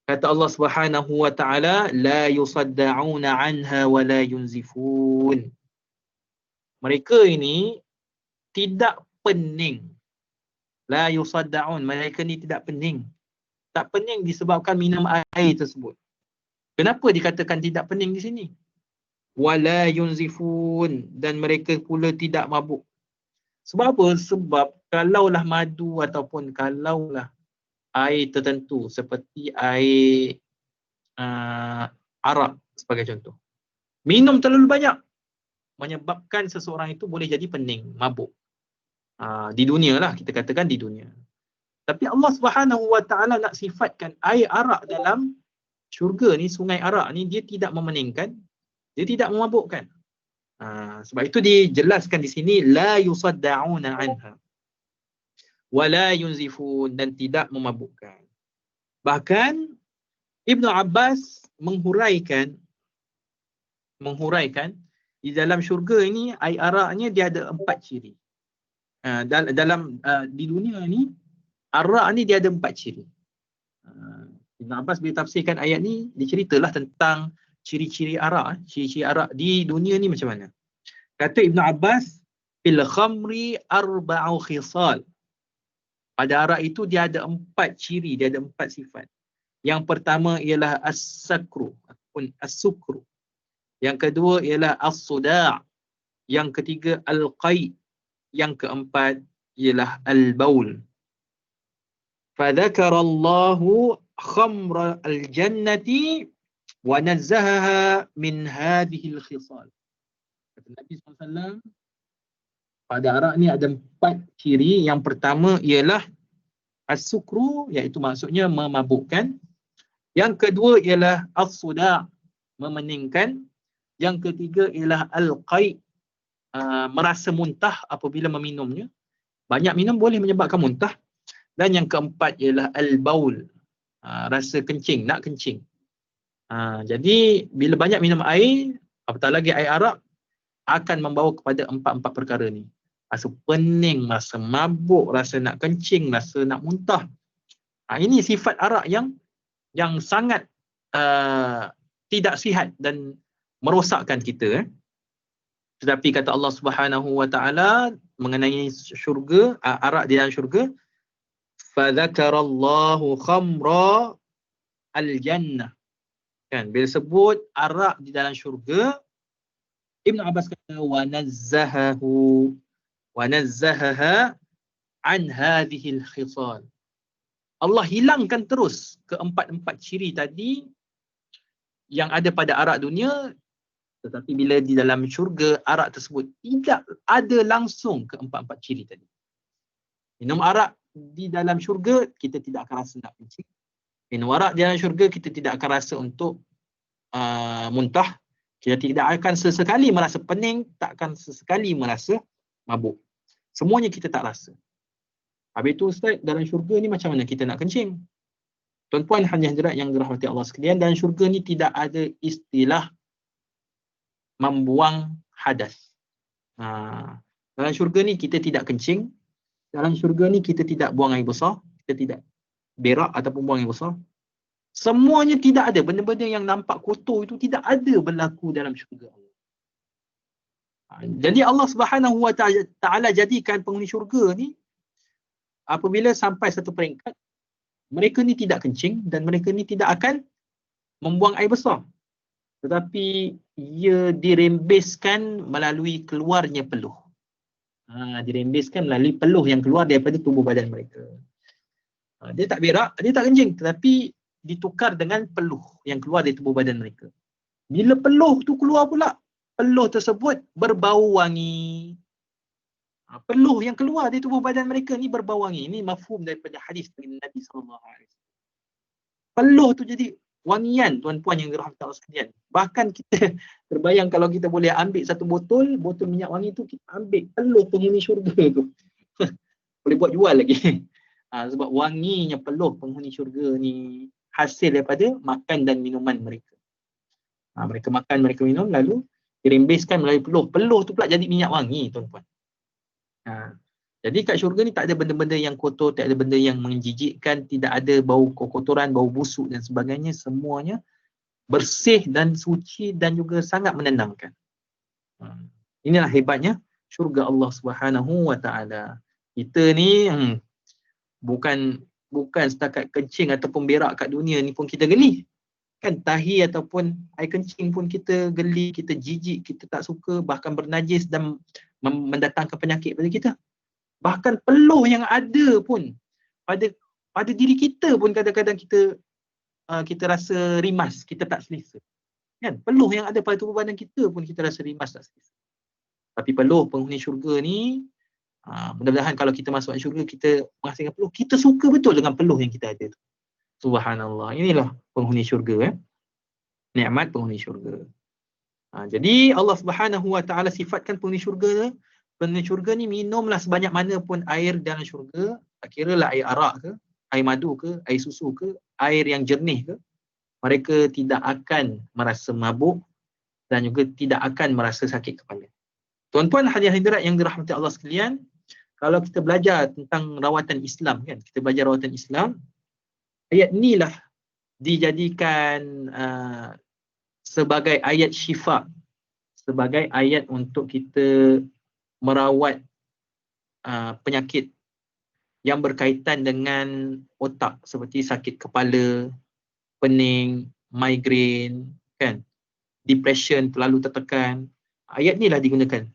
Kata Allah Subhanahu Wa Taala, la yusaddauna anha wa la yunzifun. Mereka ini tidak pening. La yusaddaun, mereka ni tidak pening. tak pening disebabkan minum air tersebut. Kenapa dikatakan tidak pening di sini? Wala yunzifun, dan mereka pula tidak mabuk. Sebab apa? Sebab kalaulah madu ataupun kalaulah air tertentu seperti air arak sebagai contoh, minum terlalu banyak menyebabkan seseorang itu boleh jadi pening, mabuk. Di dunia lah, kita katakan di dunia. Tapi Allah Subhanahu Wa Taala nak sifatkan air arak dalam syurga ni, sungai arak ni, dia tidak memeningkan, dia tidak memabukkan. Sebab itu dijelaskan di sini la yusaddauna anha wa la yunzifun, dan tidak memabukkan. Bahkan Ibnu Abbas menghuraikan di dalam syurga ini air araknya dia ada 4 ciri. Di dunia ni arak ni dia ada 4 ciri. Ibn Abbas bila tafsirkan ayat ni, diceritalah tentang ciri-ciri arak. Ciri-ciri arak di dunia ni macam mana. Kata Ibn Abbas, fil khamri arba'u khisal. Pada arak itu dia ada 4 ciri, dia ada 4 sifat. Yang pertama ialah as-sakru ataupun as-sukru. Yang kedua ialah as-suda'. Yang ketiga al-qai'. Yang keempat ialah al-baul. فذكر الله خمر الجنة ونزهها من هذه الخصال. Kata Nabi SAW, pada arak ni ada 4 ciri. Yang pertama ialah as-sukru, iaitu maksudnya memabukkan. Yang kedua ialah as-suda', memeningkan. Yang ketiga ialah al-qai', merasa muntah apabila meminumnya. Banyak minum boleh menyebabkan muntah. Dan yang keempat ialah al-baul, rasa kencing, nak kencing. Jadi bila banyak minum air, apatah lagi air arak, akan membawa kepada 4 perkara ni. Rasa pening, rasa mabuk, rasa nak kencing, rasa nak muntah. Ini sifat arak yang sangat tidak sihat dan merosakkan kita. Tetapi kata Allah Subhanahu Wa Taala mengenai syurga, arak di dalam syurga, fadzakarallahu khamra al-jannah. Kan, bila sebut arak di dalam syurga, Ibn Abbas kata wa nazzahaha an hadhihi al-khisal. Allah hilangkan terus keempat ciri tadi yang ada pada arak dunia, tetapi bila di dalam syurga, arak tersebut tidak ada langsung keempat ciri tadi. Minum arak di dalam syurga, kita tidak akan rasa nak kencing. Minum arak di dalam syurga, kita tidak akan rasa untuk muntah. Kita tidak akan sesekali merasa pening, tak akan sesekali merasa mabuk. Semuanya kita tak rasa. Habis itu Ustaz, dalam syurga ni macam mana kita nak kencing? Tuan-puan hadirat yang dirahmati Allah sekalian, dalam syurga ni tidak ada istilah membuang hadas. Dalam syurga ni kita tidak kencing. Dalam syurga ni kita tidak buang air besar, kita tidak berak ataupun buang air besar. Semuanya tidak ada. Benda-benda yang nampak kotor itu tidak ada berlaku dalam syurga Allah. Jadi Allah Subhanahu Wa Taala jadikan penghuni syurga ni, apabila sampai satu peringkat, mereka ni tidak kencing dan mereka ni tidak akan membuang air besar. Tetapi ia dirembeskan melalui keluarnya peluh. Dirembeskan melalui peluh yang keluar daripada tubuh badan mereka. Dia tak berak, dia tak kencing, tetapi ditukar dengan peluh yang keluar dari tubuh badan mereka. Bila peluh tu keluar pula, peluh tersebut berbau wangi. Peluh yang keluar dari tubuh badan mereka ni berbau wangi. Ini mafhum daripada hadis dari Nabi SAW. Peluh tu jadi wangian, tuan-puan yang dirahmati Allah sekalian. Bahkan kita terbayang kalau kita boleh ambil satu botol minyak wangi tu, kita ambil peluh penghuni syurga tu. Boleh buat jual lagi. Sebab wanginya peluh penghuni syurga ni hasil daripada makan dan minuman mereka. Mereka makan, mereka minum, lalu dirembeskan melalui peluh. Peluh tu pula jadi minyak wangi, tuan-puan. Jadi kat syurga ni tak ada benda-benda yang kotor, tak ada benda yang menjijikkan, tidak ada bau kotoran, bau busuk dan sebagainya. Semuanya bersih dan suci dan juga sangat menenangkan. Inilah hebatnya syurga Allah Subhanahu Wa Taala. Kita ni bukan bukan setakat kencing ataupun berak kat dunia ni pun kita geli. Kan tahi ataupun air kencing pun kita geli, kita jijik, kita tak suka, bahkan bernajis dan mendatangkan penyakit pada kita. Bahkan peluh yang ada pun pada diri kita pun kadang-kadang kita rasa rimas, kita tak selesa. Kan? Peluh yang ada pada tubuh badan kita pun kita rasa rimas, tak selesa. Tapi peluh penghuni syurga ni, mudah-mudahan kalau kita masuk syurga, kita menghasilkan peluh, kita suka betul dengan peluh yang kita ada tu. Subhanallah. Inilah penghuni syurga. Nikmat penghuni syurga. Jadi Allah Subhanahu Wa Taala sifatkan penghuni syurga. Penghuni syurga ni minumlah sebanyak mana pun air dalam syurga. Tak kira lah air arak ke, air madu ke, air susu ke, air yang jernih ke. Mereka tidak akan merasa mabuk dan juga tidak akan merasa sakit kepala. Tuan-tuan hadirin yang dirahmati Allah sekalian, kalau kita belajar tentang rawatan Islam kan, kita belajar rawatan Islam, ayat inilah dijadikan sebagai ayat syifa, sebagai ayat untuk kita merawat penyakit yang berkaitan dengan otak seperti sakit kepala, pening, migrain, kan, depression, terlalu tertekan. Ayat inilah digunakan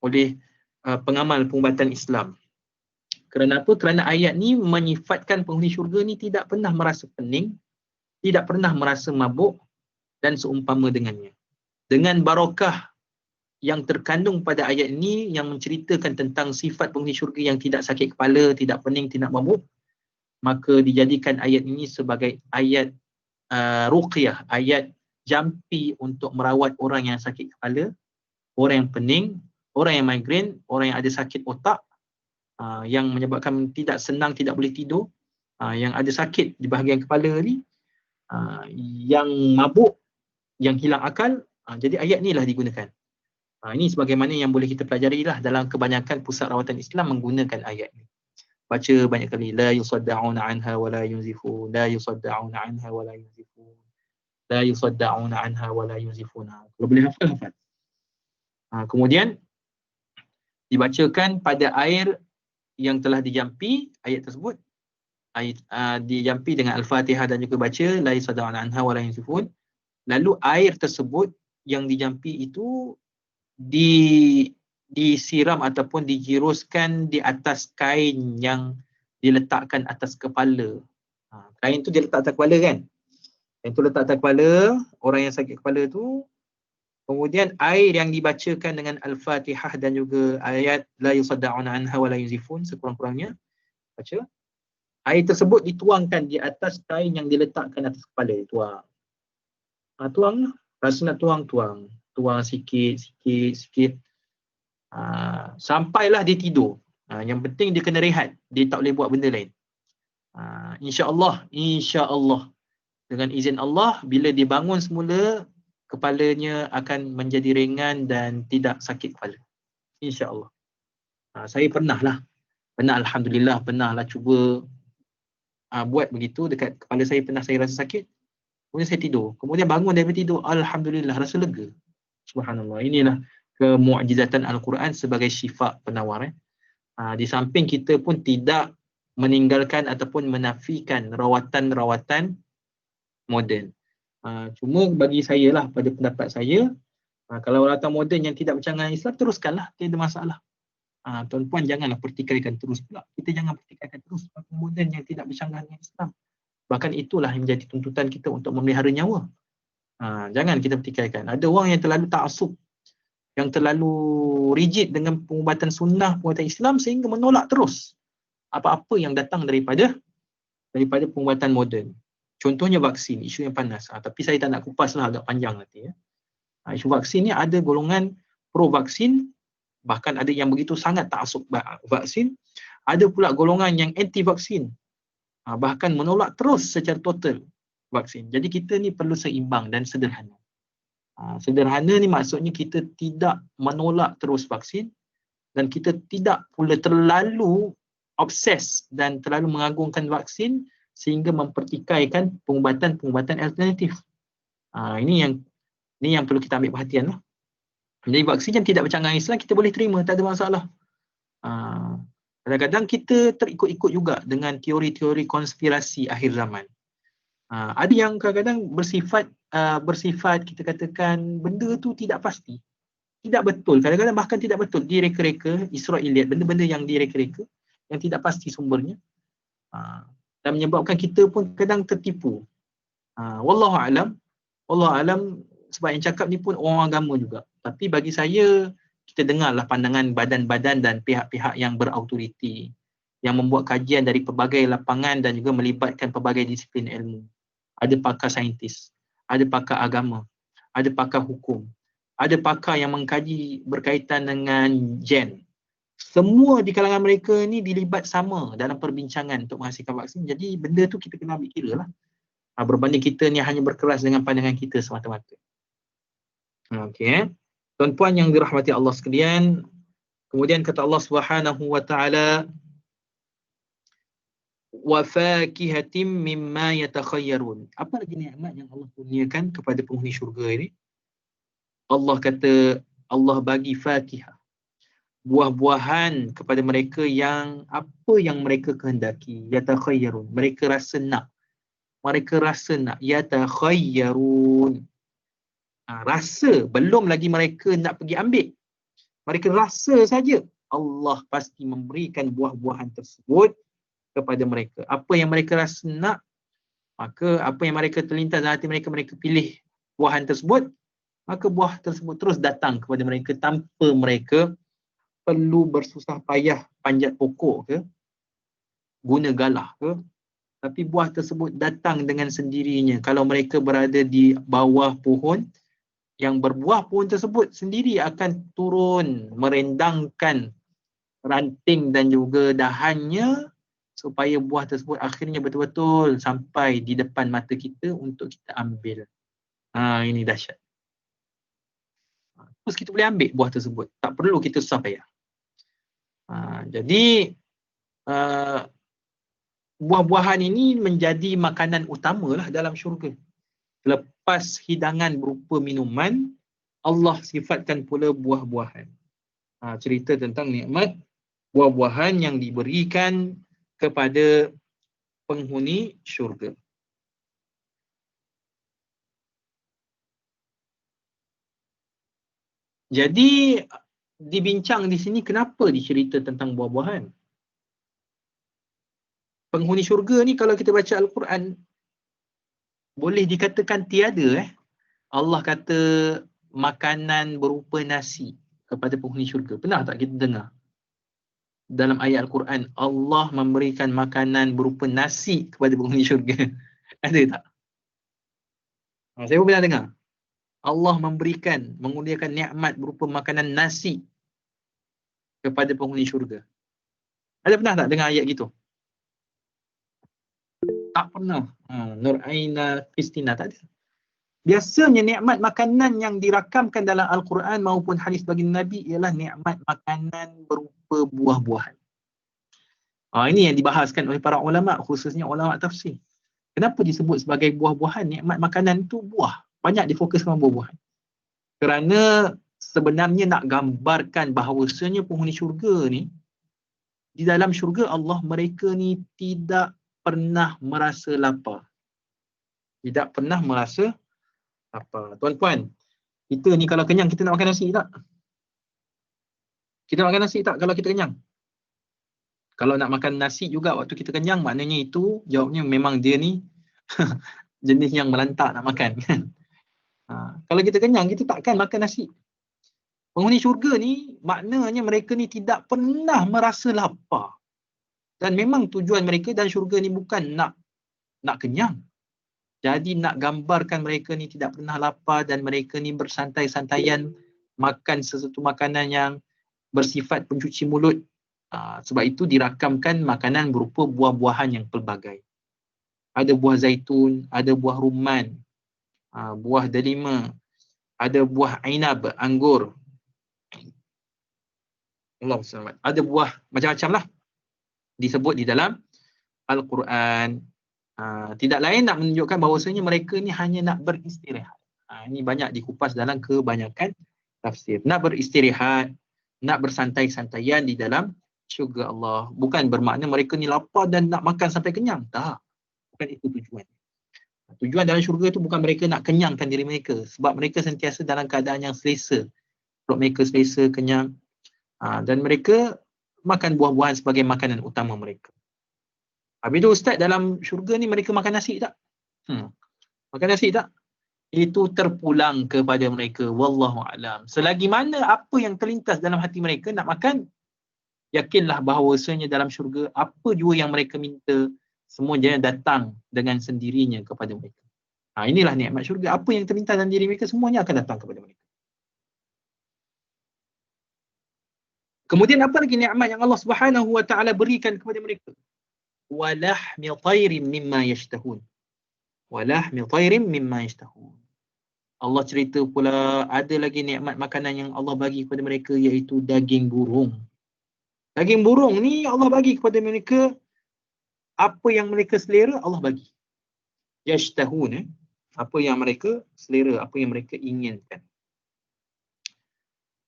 oleh pengamal pengubatan Islam. Kerana apa? Kerana ayat ni menyifatkan penghuni syurga ni tidak pernah merasa pening, tidak pernah merasa mabuk dan seumpama dengannya. Dengan barakah yang terkandung pada ayat ini yang menceritakan tentang sifat penghuni syurga yang tidak sakit kepala, tidak pening, tidak mabuk, maka dijadikan ayat ini sebagai ayat ruqyah, ayat jampi untuk merawat orang yang sakit kepala, orang yang pening, orang yang migrain, orang yang ada sakit otak, yang menyebabkan tidak senang, tidak boleh tidur, yang ada sakit di bahagian kepala ni, yang mabuk, yang hilang akal. Jadi ayat ni lah digunakan. Ini sebagaimana yang boleh kita pelajari lah dalam kebanyakan pusat rawatan Islam menggunakan ayat ni. Baca banyak kali, la yusadda'una anha wa la yunzifun, la yusadda'una anha wa la yunzifun, la yusadda'una anha wa la yunzifun. Kalau boleh hafal. Kemudian dibacakan pada air yang telah dijampi ayat tersebut, dijampi dengan Al-Fatihah dan juga baca la yusadda'una anha wa la yunzifun. Lalu air tersebut yang dijampi itu disiram ataupun dijiruskan di atas kain yang diletakkan atas kepala. Kain tu dia letak atas kepala kan? Kain tu letak atas kepala orang yang sakit kepala tu. Kemudian air yang dibacakan dengan Al-Fatihah dan juga ayat la yusadda'una anha wa la yunzifun sekurang-kurangnya baca. Air tersebut dituangkan di atas kain yang diletakkan atas kepala. Tuang. Tuang lah. Rasa nak tuang sikit. Sampailah dia tidur. Yang penting dia kena rehat. Dia tak boleh buat benda lain. InsyaAllah dengan izin Allah, bila dia bangun semula, kepalanya akan menjadi ringan dan tidak sakit kepala. InsyaAllah. Saya pernah Alhamdulillah cuba buat begitu dekat kepala saya. Pernah saya rasa sakit, kemudian saya tidur, kemudian bangun daripada tidur, Alhamdulillah rasa lega. Subhanallah. Inilah kemu'jizatan Al-Quran sebagai syifa penawar. Di samping kita pun tidak meninggalkan ataupun menafikan rawatan-rawatan moden. Cuma bagi saya lah, pada pendapat saya, kalau rawatan moden yang tidak bercanggah dengan Islam, teruskanlah, tiada masalah. Tuan-puan janganlah pertikaikan terus pula. Kita jangan pertikaikan terus rawatan moden yang tidak bercanggah dengan Islam. Bahkan itulah yang menjadi tuntutan kita untuk memelihara nyawa. Jangan kita pertikaikan. Ada orang yang terlalu ta'assub, yang terlalu rigid dengan pengubatan sunnah, pengubatan Islam, sehingga menolak terus apa-apa yang datang daripada pengubatan moden. Contohnya vaksin, isu yang panas. Tapi saya tak nak kupas lah, agak panjang nanti. Isu vaksin ni ada golongan pro-vaksin, bahkan ada yang begitu sangat ta'assub vaksin. Ada pula golongan yang anti-vaksin, bahkan menolak terus secara total vaksin. Jadi kita ni perlu seimbang dan sederhana. Sederhana ni maksudnya kita tidak menolak terus vaksin dan kita tidak pula terlalu obses dan terlalu mengagungkan vaksin sehingga mempertikaikan pengubatan alternatif. Ini yang perlu kita ambil perhatian lah. Jadi vaksin yang tidak bercanggah Islam kita boleh terima, tak ada masalah. Kadang-kadang kita terikut-ikut juga dengan teori-teori konspirasi akhir zaman. Ada yang kadang-kadang bersifat kita katakan benda tu tidak pasti, tidak betul. Kadang-kadang bahkan tidak betul, direka-reka, Israiliyat, benda-benda yang direka-reka, yang tidak pasti sumbernya. Dan menyebabkan kita pun kadang tertipu. Wallahu alam, sebab yang cakap ni pun orang agama juga. Tapi bagi saya, kita dengarlah pandangan badan-badan dan pihak-pihak yang berautoriti, yang membuat kajian dari pelbagai lapangan dan juga melibatkan pelbagai disiplin ilmu. Ada pakar saintis, ada pakar agama, ada pakar hukum, ada pakar yang mengkaji berkaitan dengan gen. Semua di kalangan mereka ni dilibat sama dalam perbincangan untuk menghasilkan vaksin. Jadi benda tu kita kena ambil kira lah. Berbanding kita ni hanya berkeras dengan pandangan kita semata-mata. Okey. Tuan-puan yang dirahmati Allah sekalian, kemudian kata Allah Subhanahu wa taala, wa fakihatin mimma yatakhayyarun. Apa lagi nikmat yang Allah kurniakan kepada penghuni syurga ini? Allah kata Allah bagi fakihah, buah-buahan kepada mereka yang apa yang mereka kehendaki. Yatakhayyarun, mereka rasa nak. Yatakhayyarun. Rasa, belum lagi mereka nak pergi ambil. Mereka rasa saja Allah pasti memberikan buah-buahan tersebut kepada mereka. Apa yang mereka rasa nak, maka apa yang mereka terlintas dalam hati mereka, mereka pilih buahan tersebut, maka buah tersebut terus datang kepada mereka tanpa mereka perlu bersusah payah panjat pokok ke, guna galah ke. Tapi buah tersebut datang dengan sendirinya. Kalau mereka berada di bawah pohon, yang berbuah pohon tersebut sendiri akan turun merendangkan ranting dan juga dahannya supaya buah tersebut akhirnya betul-betul sampai di depan mata kita untuk kita ambil. Ini dahsyat. Terus kita boleh ambil buah tersebut. Tak perlu kita susah payah. Jadi buah-buahan ini menjadi makanan utamalah dalam syurga. Lepas hidangan berupa minuman, Allah sifatkan pula buah-buahan. Cerita tentang nikmat buah-buahan yang diberikan kepada penghuni syurga. Jadi dibincang di sini kenapa dicerita tentang buah-buahan. Penghuni syurga ni kalau kita baca Al-Quran, boleh dikatakan tiada. Allah kata makanan berupa nasi kepada penghuni syurga. Pernah tak kita dengar? Dalam ayat Al-Quran, Allah memberikan makanan berupa nasi kepada penghuni syurga. Ada tak? Saya pun pernah dengar. Allah mengurniakan nikmat berupa makanan nasi kepada penghuni syurga. Ada pernah tak dengar ayat gitu? Tak pernah. Nur Aina Kristina tak ada. Biasanya nikmat makanan yang dirakamkan dalam Al-Quran maupun hadis baginda Nabi ialah nikmat makanan berupa buah-buahan. Ini yang dibahaskan oleh para ulama, khususnya ulama tafsir. Kenapa disebut sebagai buah-buahan? Nikmat makanan itu buah. Banyak difokuskan buah-buahan. Kerana sebenarnya nak gambarkan bahawasanya penghuni syurga ni, di dalam syurga Allah, mereka ni tidak pernah merasa lapar. Tidak pernah merasa lapar. Tuan-puan, kita ni kalau kenyang, kita nak makan nasi tak? Kita nak makan nasi tak kalau kita kenyang? Kalau nak makan nasi juga waktu kita kenyang, maknanya itu jawabnya memang dia ni jenis yang melantak nak makan. Kalau kita kenyang, kita takkan makan nasi. Penghuni syurga ni, maknanya mereka ni tidak pernah merasa lapar. Dan memang tujuan mereka dan syurga ni bukan nak kenyang. Jadi nak gambarkan mereka ni tidak pernah lapar dan mereka ni bersantai-santaian makan sesuatu makanan yang bersifat pencuci mulut. Sebab itu dirakamkan makanan berupa buah-buahan yang pelbagai. Ada buah zaitun, ada buah rumman, buah delima, ada buah ainab, anggur. Allah SWT. Ada buah macam-macam lah disebut di dalam Al-Quran. Tidak lain nak menunjukkan bahawasanya mereka ni hanya nak beristirahat. Ini banyak dikupas dalam kebanyakan tafsir. Nak beristirahat, nak bersantai-santaian di dalam syurga Allah. Bukan bermakna mereka ni lapar dan nak makan sampai kenyang. Tak. Bukan itu tujuan. Tujuan dalam syurga itu bukan mereka nak kenyangkan diri mereka. Sebab mereka sentiasa dalam keadaan yang selesa. Perut mereka selesa, kenyang. Dan mereka makan buah-buahan sebagai makanan utama mereka. Habis tu Ustaz, dalam syurga ni mereka makan nasi tak? Makan nasi tak? Itu terpulang kepada mereka. Wallahu a'lam. Selagi mana apa yang terlintas dalam hati mereka nak makan, yakinlah bahawasanya dalam syurga apa jua yang mereka minta semuanya datang dengan sendirinya kepada mereka. Inilah nikmat syurga. Apa yang terlintas dalam diri mereka semuanya akan datang kepada mereka. Kemudian apa lagi nikmat yang Allah Subhanahu wa taala berikan kepada mereka? Walahmi tayrin mimma yashtahun. Walahmi tayrin mimma yashtahun. Allah cerita pula ada lagi nikmat makanan yang Allah bagi kepada mereka, iaitu daging burung. Daging burung ni Allah bagi kepada mereka apa yang mereka selera, Allah bagi. Yashtahun, apa yang mereka selera, apa yang mereka inginkan.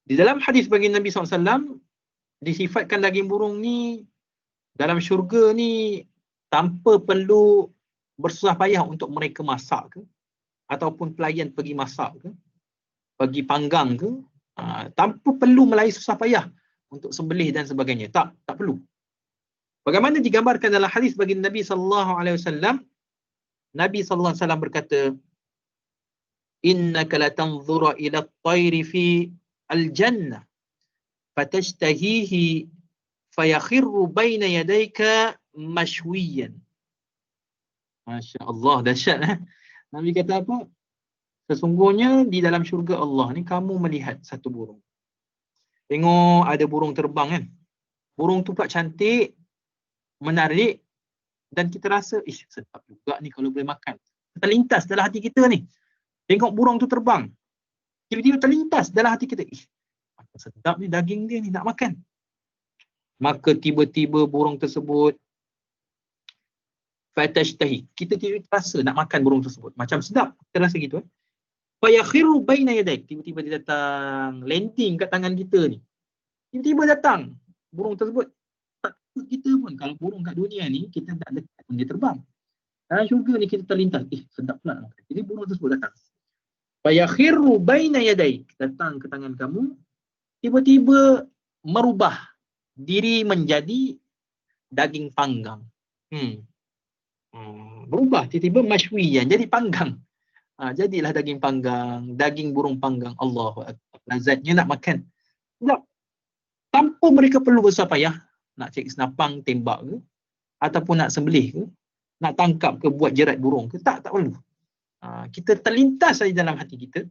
Di dalam hadis bagi Nabi SAW, disifatkan daging burung ni dalam syurga ni tanpa perlu bersusah payah untuk mereka masak ke, ataupun pelayan pergi masak ke, pergi panggang ke, tanpa perlu melayu susah payah untuk sembelih dan sebagainya. Tak perlu. Bagaimana digambarkan dalam hadis bagi Nabi SAW, Nabi SAW berkata, innaka latanzura ila at-tayri fi al-jannah fatashtahihi fayakhirru baina yadayka mashwiyan. Masya-Allah, dahsyat. Nabi kata apa? Sesungguhnya di dalam syurga Allah ni kamu melihat satu burung. Tengok ada burung terbang kan. Burung tu pula cantik, menarik, dan kita rasa, sedap juga ni kalau boleh makan. Terlintas dalam hati kita ni. Tengok burung tu terbang. Tiba-tiba terlintas dalam hati kita, sedap ni daging dia ni, nak makan. Maka tiba-tiba burung tersebut fatashtahi. Kita tiba-tiba rasa nak makan burung tersebut. Macam sedap. Kita rasa gitu. Fayakhiru baina yadaik. Tiba-tiba dia datang landing kat tangan kita ni. Tiba-tiba datang burung tersebut. Tak takut kita pun. Kalau burung kat dunia ni, kita tak dekat pun dia terbang. Dalam syurga ni kita terlintas. Sedap pula. Jadi burung tersebut datang. Fayakhiru baina yadaik. Datang ke tangan kamu. Tiba-tiba merubah diri menjadi daging panggang. Berubah tiba-tiba mashwiyan, jadi panggang. Jadilah daging panggang, daging burung panggang. Allahu akbar. Lazatnya nak makan. Tak. Tanpa mereka perlu bersusah payah nak cari senapang tembak ke, ataupun nak sembelih ke, nak tangkap ke, buat jerat burung ke. Tak perlu. Kita terlintas saja dalam hati kita.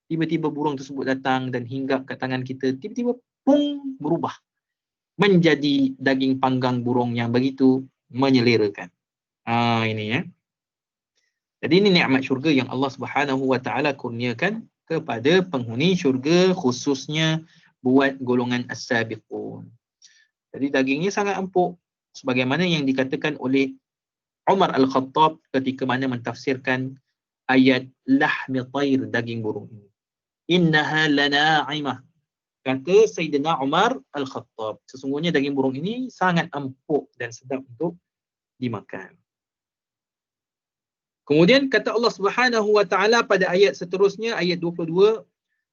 Tiba-tiba burung tersebut datang dan hinggap kat tangan kita. Tiba-tiba pung, berubah menjadi daging panggang burung yang begitu menyelerakan. Ini ya. Jadi ini nikmat syurga yang Allah Subhanahu wa taala kurniakan kepada penghuni syurga, khususnya buat golongan as-sabiqun. Jadi dagingnya sangat empuk sebagaimana yang dikatakan oleh Umar Al-Khattab ketika mana mentafsirkan ayat lahmi tayr, daging burung ini. Innaha lana'imah. Kata Sayyidina Umar Al-Khattab, sesungguhnya daging burung ini sangat empuk dan sedap untuk dimakan. Kemudian kata Allah Subhanahu wa taala pada ayat seterusnya, ayat 22,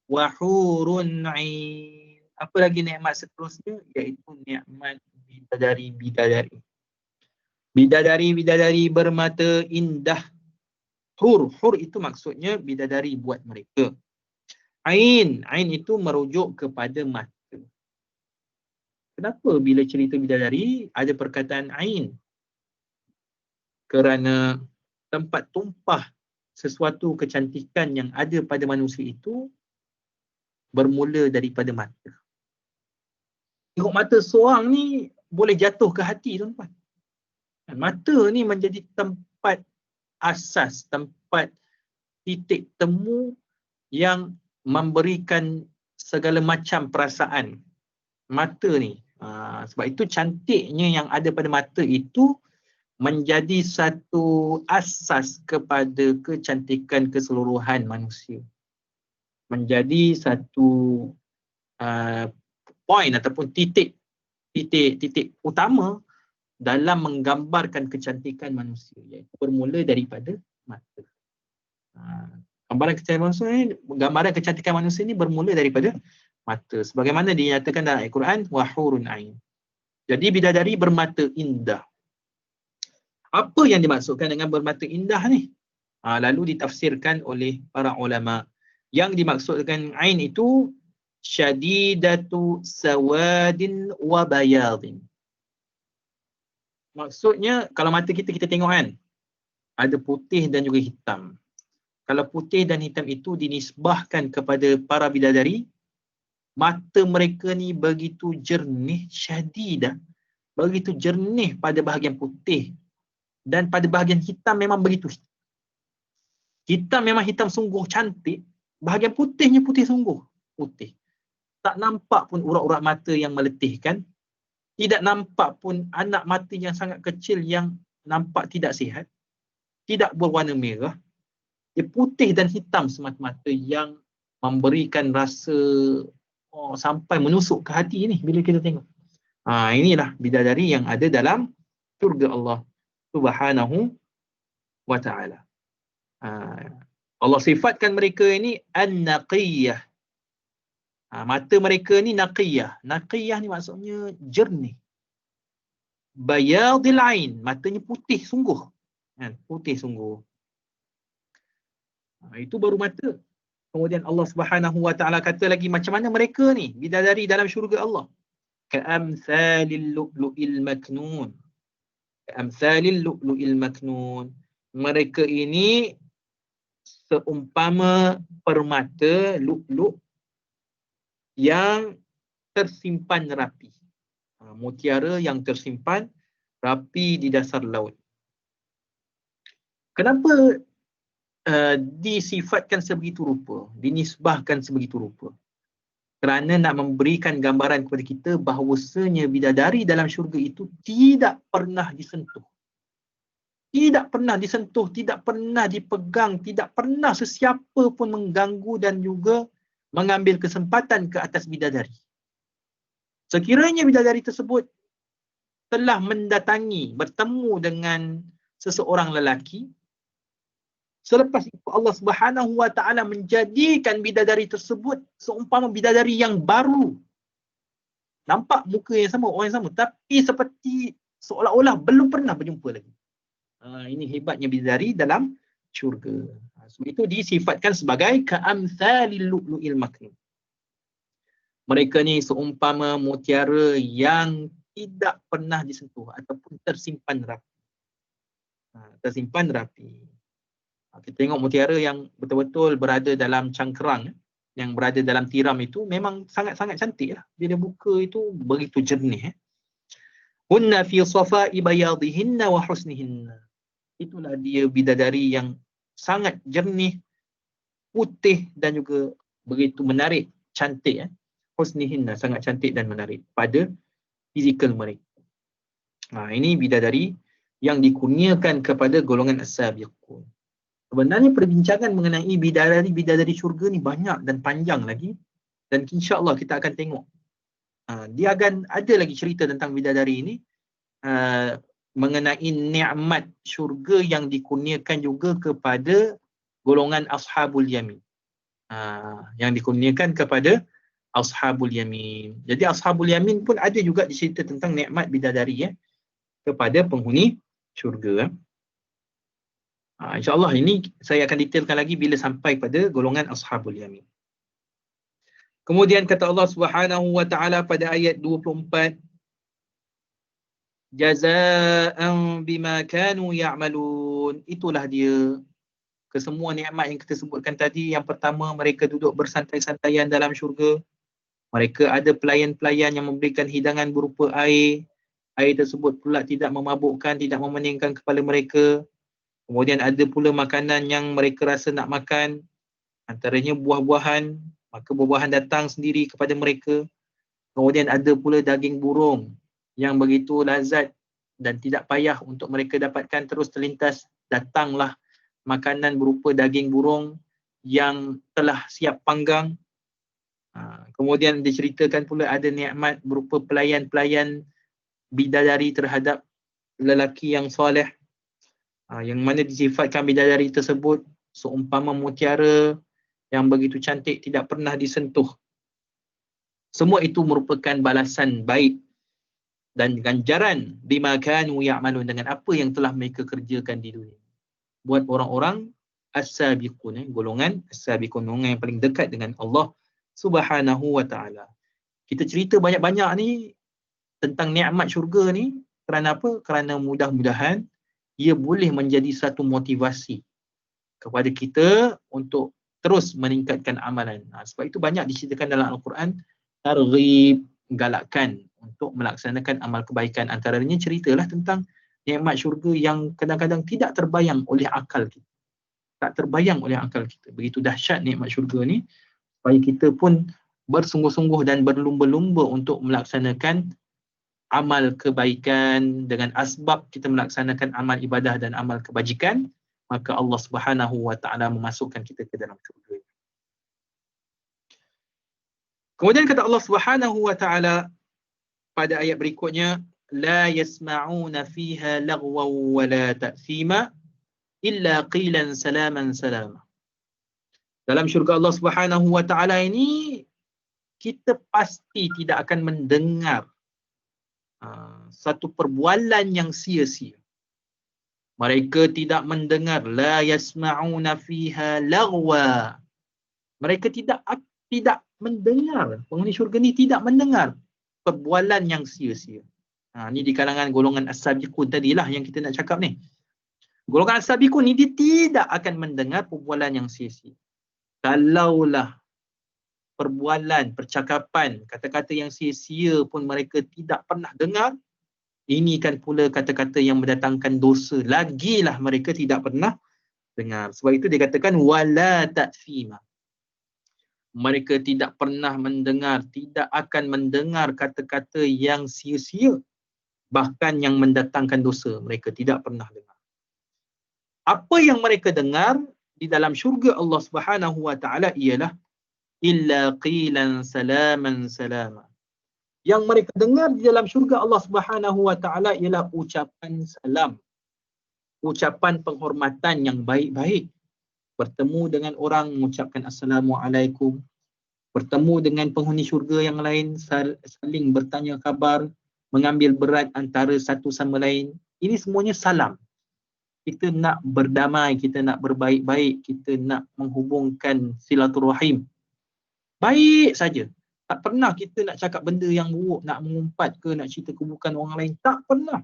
wa hurun 'ain. Apa lagi nikmat seterusnya? Iaitu nikmat bidadari-bidadari. Bidadari-bidadari bermata indah. Hur itu maksudnya bidadari buat mereka. Ain itu merujuk kepada mata. Kenapa bila cerita bidadari ada perkataan ain? Kerana tempat tumpah sesuatu kecantikan yang ada pada manusia itu bermula daripada mata. Tengok mata seorang ni boleh jatuh ke hati, tuan-tuan. Mata ni menjadi tempat asas, tempat titik temu yang memberikan segala macam perasaan. Mata ni. Sebab itu cantiknya yang ada pada mata itu menjadi satu asas kepada kecantikan keseluruhan manusia. Menjadi satu poin ataupun titik titik utama dalam menggambarkan kecantikan manusia, iaitu bermula daripada mata. Gambaran kecantikan manusia ni bermula daripada mata, sebagaimana dinyatakan dalam Al-Quran, wa hurun ain. Jadi bidadari bermata indah. Apa yang dimaksudkan dengan bermata indah ni? Lalu ditafsirkan oleh para ulama. Yang dimaksudkan ain itu syadidatu sawadin wa bayadin. Maksudnya kalau mata kita tengok kan, ada putih dan juga hitam. Kalau putih dan hitam itu dinisbahkan kepada para bidadari, mata mereka ni begitu jernih, syadidah, begitu jernih pada bahagian putih, dan pada bahagian hitam memang begitu. Hitam memang hitam sungguh cantik, bahagian putihnya putih sungguh putih. Tak nampak pun urat-urat mata yang meletihkan, tidak nampak pun anak mata yang sangat kecil yang nampak tidak sihat, tidak berwarna merah. Dia putih dan hitam semata-mata yang memberikan rasa sampai menusuk ke hati ni bila kita tengok. Inilah bidadari yang ada dalam syurga Allah Subhanahu wa ta'ala. Allah sifatkan mereka ini an-naqiyah. Mata mereka ni naqiyah. Naqiyah ni maksudnya jernih. Bayadil ain, matanya putih sungguh. Putih sungguh. Itu baru mata. Kemudian Allah Subhanahu wa ta'ala kata lagi macam mana mereka ni bidadari dalam syurga Allah. Ka'amthalil lu'lu'il maknun. Ka'amthalil lu'lu'il maknun. Mereka ini seumpama permata lu'lu' yang tersimpan rapi. Mutiara yang tersimpan rapi di dasar laut. Kenapa disifatkan sebegitu rupa, dinisbahkan sebegitu rupa? Kerana nak memberikan gambaran kepada kita bahawasanya bidadari dalam syurga itu tidak pernah disentuh. Tidak pernah disentuh, tidak pernah dipegang, tidak pernah sesiapa pun mengganggu dan juga mengambil kesempatan ke atas bidadari. Sekiranya bidadari tersebut telah mendatangi, bertemu dengan seseorang lelaki, selepas itu Allah Subhanahu wa ta'ala menjadikan bidadari tersebut seumpama bidadari yang baru. Nampak muka yang sama, orang yang sama, tapi seperti seolah-olah belum pernah berjumpa lagi. Ini hebatnya bidadari dalam syurga. Sebab itu disifatkan sebagai ka'amthalil lu'lu'il maknun. Mereka ni seumpama mutiara yang tidak pernah disentuh ataupun tersimpan rapi. Tersimpan rapi. Kita tengok mutiara yang betul-betul berada dalam cangkerang, yang berada dalam tiram itu memang sangat-sangat cantik lah. Bila buka itu begitu jernih. Hunna fi safa'i bayadihinna wa husnihinna. Itulah dia bidadari yang sangat jernih, putih dan juga begitu menarik, cantik. Husnihinna, sangat cantik dan menarik pada fizikal mereka. Ini bidadari yang dikurniakan kepada golongan as-sabiqun. Sebenarnya perbincangan mengenai bidadari syurga ni banyak dan panjang lagi, dan insya-Allah kita akan tengok. Dia akan ada lagi cerita tentang bidadari ini, mengenai nikmat syurga yang dikurniakan juga kepada golongan ashabul yamin. Yang dikurniakan kepada ashabul yamin. Jadi ashabul yamin pun ada juga cerita tentang nikmat bidadari kepada penghuni syurga. InsyaAllah ini saya akan detailkan lagi bila sampai pada golongan ashabul yamin. Kemudian kata Allah Subhanahu wa ta'ala pada ayat 24, jazaa'an bima kanu ya'malun. Itulah dia kesemua nikmat yang kita sebutkan tadi. Yang pertama, mereka duduk bersantai-santaian dalam syurga. Mereka ada pelayan-pelayan yang memberikan hidangan berupa air. Air tersebut pula tidak memabukkan, tidak memeningkan kepala mereka. Kemudian ada pula makanan yang mereka rasa nak makan, antaranya buah-buahan, maka buah-buahan datang sendiri kepada mereka. Kemudian ada pula daging burung yang begitu lazat dan tidak payah untuk mereka dapatkan, terus terlintas datanglah makanan berupa daging burung yang telah siap panggang. Kemudian diceritakan pula ada nikmat berupa pelayan-pelayan bidadari terhadap lelaki yang soleh, yang mana disifatkan bidadari tersebut seumpama mutiara yang begitu cantik tidak pernah disentuh. Semua itu merupakan balasan baik dan ganjaran bima kanu ya'malun, dengan apa yang telah mereka kerjakan di dunia. Buat orang-orang as-sabiqun, golongan as-sabiqun, golongan yang paling dekat dengan Allah Subhanahu wa taala. Kita cerita banyak-banyak ni tentang nikmat syurga ni kerana apa? Kerana mudah-mudahan ia boleh menjadi satu motivasi kepada kita untuk terus meningkatkan amalan. Sebab itu banyak diceritakan dalam Al-Quran, targhib, galakkan untuk melaksanakan amal kebaikan. Antaranya ceritalah tentang nikmat syurga yang kadang-kadang tidak terbayang oleh akal kita. Tak terbayang oleh akal kita. Begitu dahsyat nikmat syurga ni, supaya kita pun bersungguh-sungguh dan berlumba-lumba untuk melaksanakan amal kebaikan. Dengan asbab kita melaksanakan amal ibadah dan amal kebajikan, maka Allah Subhanahu wa taala memasukkan kita ke dalam syurga. Kemudian kata Allah Subhanahu wa taala pada ayat berikutnya, la yasma'una fiha lagwa wa la ta'thima illa qilan salaman salama. Dalam syurga Allah Subhanahu wa taala ini kita pasti tidak akan mendengar satu perbualan yang sia-sia. Mereka tidak mendengar, la yasma'una fiha lagwa. Mereka tidak mendengar, penghuni syurga ni tidak mendengar perbualan yang sia-sia. Ni di kalangan golongan as-sabiqun tadilah yang kita nak cakap ni. Golongan as-sabiqun ni dia tidak akan mendengar perbualan yang sia-sia. Kalaulah perbualan, percakapan, kata-kata yang sia-sia pun mereka tidak pernah dengar, ini kan pula kata-kata yang mendatangkan dosa, lagilah mereka tidak pernah dengar. Sebab itu dikatakan wala ta'thima. Mereka tidak pernah mendengar, tidak akan mendengar kata-kata yang sia-sia, bahkan yang mendatangkan dosa, mereka tidak pernah dengar. Apa yang mereka dengar di dalam syurga Allah Subhanahu wa taala ialah illa qilan salaman salama. Yang mereka dengar di dalam syurga Allah Subhanahu wa taala ialah ucapan salam, ucapan penghormatan yang baik-baik. Bertemu dengan orang mengucapkan assalamualaikum, bertemu dengan penghuni syurga yang lain saling bertanya khabar, mengambil berat antara satu sama lain. Ini semuanya salam. Kita nak berdamai, kita nak berbaik-baik, kita nak menghubungkan silaturahim. Baik saja. Tak pernah kita nak cakap benda yang buruk, nak mengumpat ke, nak cerita keburukan orang lain. Tak pernah.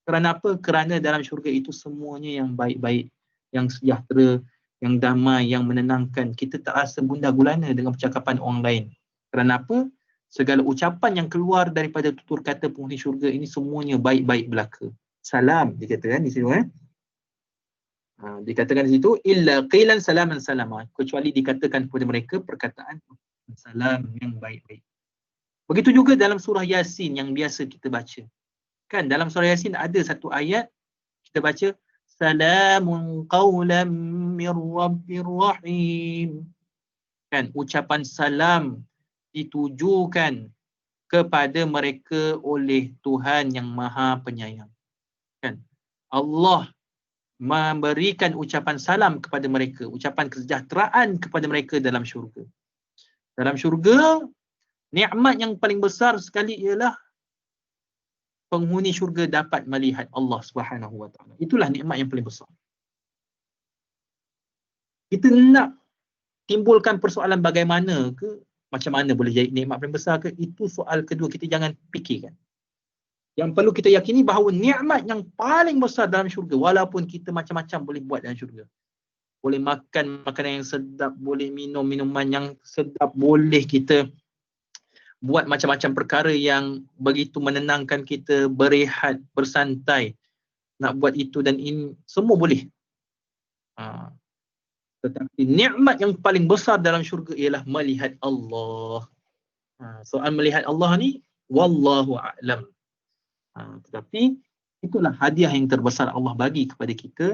Kerana apa? Kerana dalam syurga itu semuanya yang baik-baik, yang sejahtera, yang damai, yang menenangkan. Kita tak rasa gundah gulana dengan percakapan orang lain. Kerana apa? Segala ucapan yang keluar daripada tutur kata penghuni syurga ini semuanya baik-baik belaka. Salam dikatakan di situ. Dikatakan di situ illa qilan salaman salama, kecuali dikatakan kepada mereka perkataan salam yang baik-baik. Begitu juga dalam surah Yasin yang biasa kita baca. Kan dalam surah Yasin ada satu ayat kita baca salamun qawlan mir rabbir rahim. Kan ucapan salam ditujukan kepada mereka oleh Tuhan yang Maha Penyayang. Kan Allah memberikan ucapan salam kepada mereka, ucapan kesejahteraan kepada mereka dalam syurga. Dalam syurga, nikmat yang paling besar sekali ialah penghuni syurga dapat melihat Allah Subhanahu wa taala. Itulah nikmat yang paling besar. Kita nak timbulkan persoalan bagaimana ke, macam mana boleh jadi nikmat paling besar ke, itu soal kedua, kita jangan fikirkan. Yang perlu kita yakini bahawa nikmat yang paling besar dalam syurga, walaupun kita macam-macam boleh buat dalam syurga. Boleh makan makanan yang sedap, boleh minum minuman yang sedap, boleh kita buat macam-macam perkara yang begitu menenangkan kita, berehat, bersantai. Nak buat itu dan ini, semua boleh. Tetapi nikmat yang paling besar dalam syurga ialah melihat Allah. Soal melihat Allah ni, wallahu a'lam. Tetapi itulah hadiah yang terbesar Allah bagi kepada kita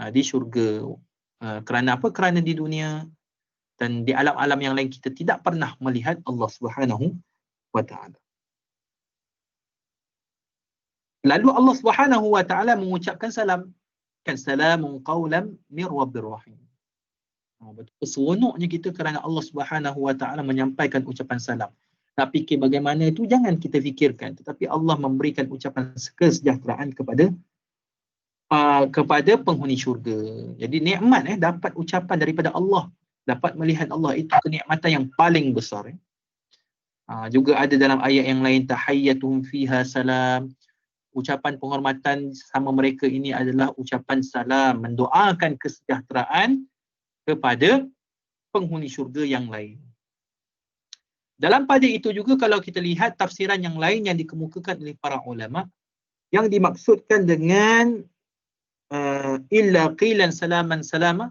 di syurga. Kerana apa? Kerana di dunia Dan di alam-alam yang lain kita tidak pernah melihat Allah Subhanahu wa taala. Lalu Allah Subhanahu wa taala mengucapkan salam, kan salamun qaulan min rabbir rahim. Betul seronoknya kita kerana Allah Subhanahu wa taala menyampaikan ucapan salam. Nak fikir bagaimana itu jangan kita fikirkan, tetapi Allah memberikan ucapan kesejahteraan kepada penghuni syurga. Jadi nikmat dapat ucapan daripada Allah, dapat melihat Allah, itu kenikmatan yang paling besar. Juga ada dalam ayat yang lain, tahiyyatuhum fiha salam. Ucapan penghormatan sama mereka ini adalah ucapan salam, mendoakan kesejahteraan kepada penghuni syurga yang lain. Dalam pada itu juga kalau kita lihat tafsiran yang lain yang dikemukakan oleh para ulama, yang dimaksudkan dengan illa qilan salaman salama,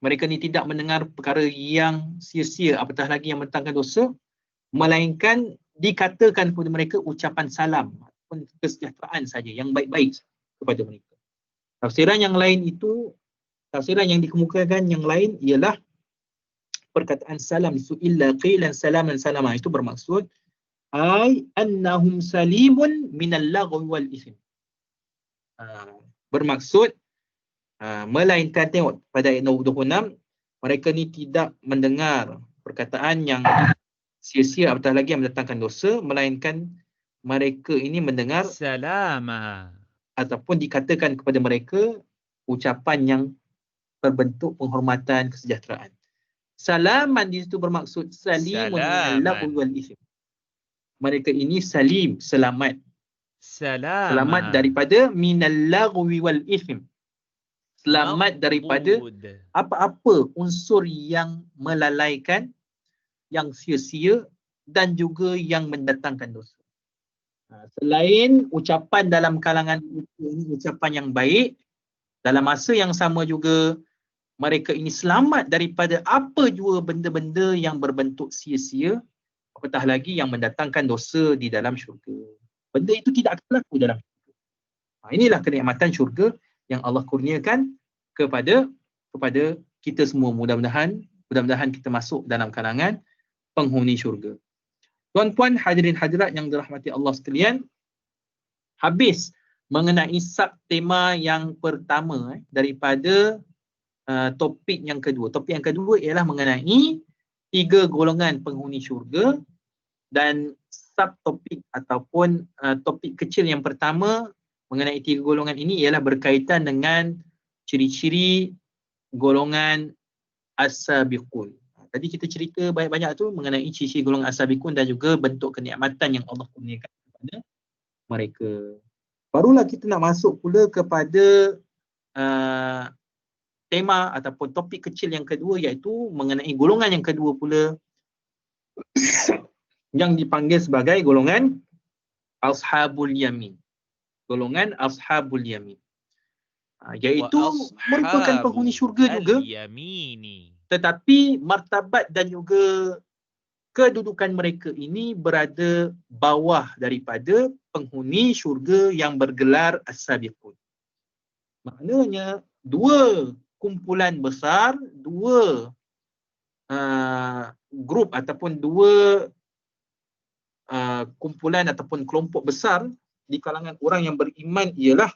mereka ni tidak mendengar perkara yang sia-sia, apatah lagi yang menentangkan dosa, melainkan dikatakan kepada mereka ucapan salam ataupun kesejahteraan saja, yang baik-baik kepada mereka. Tafsiran yang lain itu, tafsiran yang dikemukakan yang lain ialah perkataan salam itu illa qilan salaman salama, itu bermaksud ay annahum salimun minal lagwi wal ism. Bermaksud melainkan, tengok pada ayat 26, mereka ni tidak mendengar perkataan yang sia-sia apatah lagi yang mendatangkan dosa, melainkan mereka ini mendengar salama, ataupun dikatakan kepada mereka ucapan yang berbentuk penghormatan, kesejahteraan. Salaman di situ bermaksud salimun minal lagwi wal ism. Mereka ini salim, selamat. Selamat daripada minal lagwi wal ism. Selamat daripada apa-apa unsur yang melalaikan, yang sia-sia dan juga yang mendatangkan dosa. Selain ucapan dalam kalangan ini ucapan yang baik, dalam masa yang sama juga mereka ini selamat daripada apa jua benda-benda yang berbentuk sia-sia, apatah lagi yang mendatangkan dosa di dalam syurga. Benda itu tidak akan berlaku dalam syurga. Inilah kenikmatan syurga yang Allah kurniakan kepada kita semua. Mudah-mudahan kita masuk dalam kalangan penghuni syurga. Tuan-puan, hadirin hadirat yang dirahmati Allah sekalian, habis mengenai subtema yang pertama daripada topik yang kedua. Topik yang kedua ialah mengenai 3 golongan penghuni syurga, dan subtopik ataupun topik kecil yang pertama mengenai 3 golongan ini ialah berkaitan dengan ciri-ciri golongan as-sabiqun. Tadi kita cerita banyak-banyak tu mengenai ciri-ciri golongan as-sabiqun dan juga bentuk kenikmatan yang Allah kurniakan kepada mereka. Barulah kita nak masuk pula kepada tema ataupun topik kecil yang kedua, iaitu mengenai golongan yang kedua pula yang dipanggil sebagai golongan Ashabul Yamin. Golongan Ashabul Yamin. Iaitu merupakan penghuni syurga juga, tetapi martabat dan juga kedudukan mereka ini berada bawah daripada penghuni syurga yang bergelar As-Sabiqun. Maknanya dua kumpulan besar, dua grup ataupun dua kumpulan ataupun kelompok besar di kalangan orang yang beriman ialah,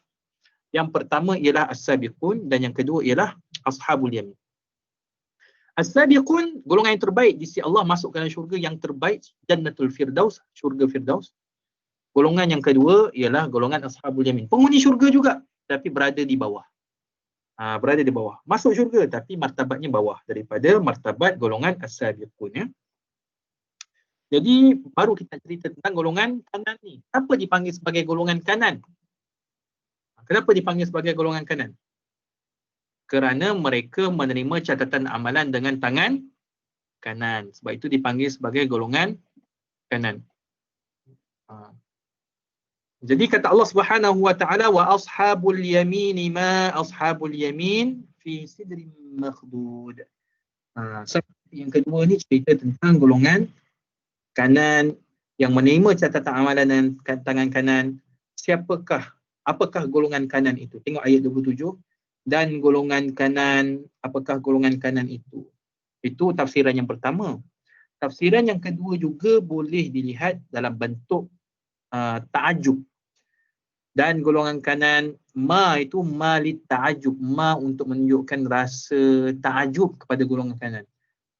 yang pertama ialah As-Sabiqun dan yang kedua ialah Ashabul Yamin. As-Sabiqun, golongan yang terbaik di sisi Allah, masuk ke dalam syurga yang terbaik, Jannatul Firdaus, syurga Firdaus. Golongan yang kedua ialah golongan Ashabul Yamin, penghuni syurga juga tapi berada di bawah. Berada di bawah. Masuk syurga tapi martabatnya bawah daripada martabat golongan As-Sabiqun, ya. Jadi baru kita cerita tentang golongan kanan ni. Kenapa dipanggil sebagai golongan kanan? Kenapa dipanggil sebagai golongan kanan? Kerana mereka menerima catatan amalan dengan tangan kanan. Sebab itu dipanggil sebagai golongan kanan. Jadi kata Allah Subhanahu wa taala, wa ashabul yamin ma ashabul yamin fi sidrin makhdud. Yang kedua ni cerita tentang golongan kanan yang menerima catatan amalan dengan tangan kanan. Apakah golongan kanan itu? Tengok ayat 27. dan golongan kanan, apakah golongan kanan itu? Itu tafsiran yang pertama. Tafsiran yang kedua juga boleh dilihat dalam bentuk ta'ajub. Dan golongan kanan, ma itu ma li ta'ajub, ma untuk menunjukkan rasa ta'ajub kepada golongan kanan.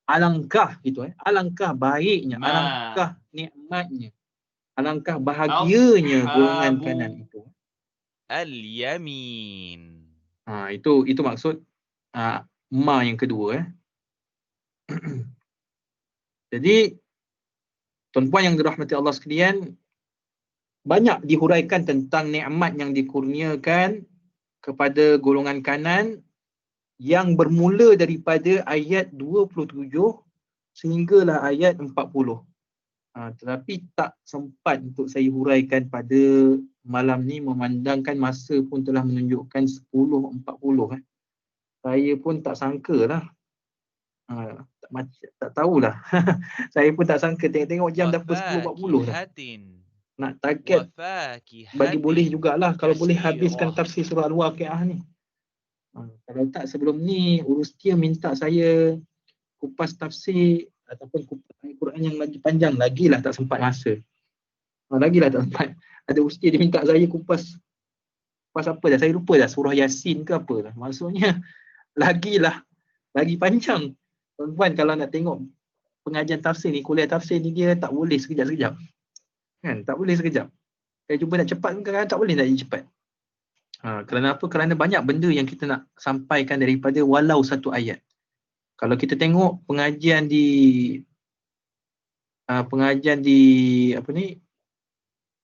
Alangkah gitu alangkah baiknya, alangkah nikmatnya, alangkah bahagianya golongan kanan itu. Al-yamin. Itu maksud ma yang kedua. Jadi tuan-puan yang dirahmati Allah sekalian, banyak dihuraikan tentang nikmat yang dikurniakan kepada golongan kanan yang bermula daripada ayat 27 sehinggalah ayat 40. Tetapi tak sempat untuk saya huraikan pada malam ni, memandangkan masa pun telah menunjukkan 10.40. Saya pun tak sangka lah. Tak tahulah. Saya pun tak sangka, tengok jam dah pukul 10.40 dah. Nak target bagi boleh jugalah kalau boleh habiskan tafsir surah Al-Waqiah ni. Kalau tak sebelum ni Urustia minta saya kupas tafsir ataupun kupas Al-Quran yang lagi panjang, lagilah tak sempat masa. Lagilah tak sempat. Ada Urustia dia minta saya kupas apa dah, saya lupa dah, surah Yasin ke apa lah. Maksudnya lagi panjang. Tuan-tuan kalau nak tengok pengajian tafsir ni, kuliah tafsir ni, dia tak boleh sekejap-sekejap. Kan, tak boleh sekejap. Saya cuba nak cepat, kadang-kadang tak boleh nak jadi cepat. Kerana apa? Kerana banyak benda yang kita nak sampaikan daripada walau satu ayat. Kalau kita tengok pengajian di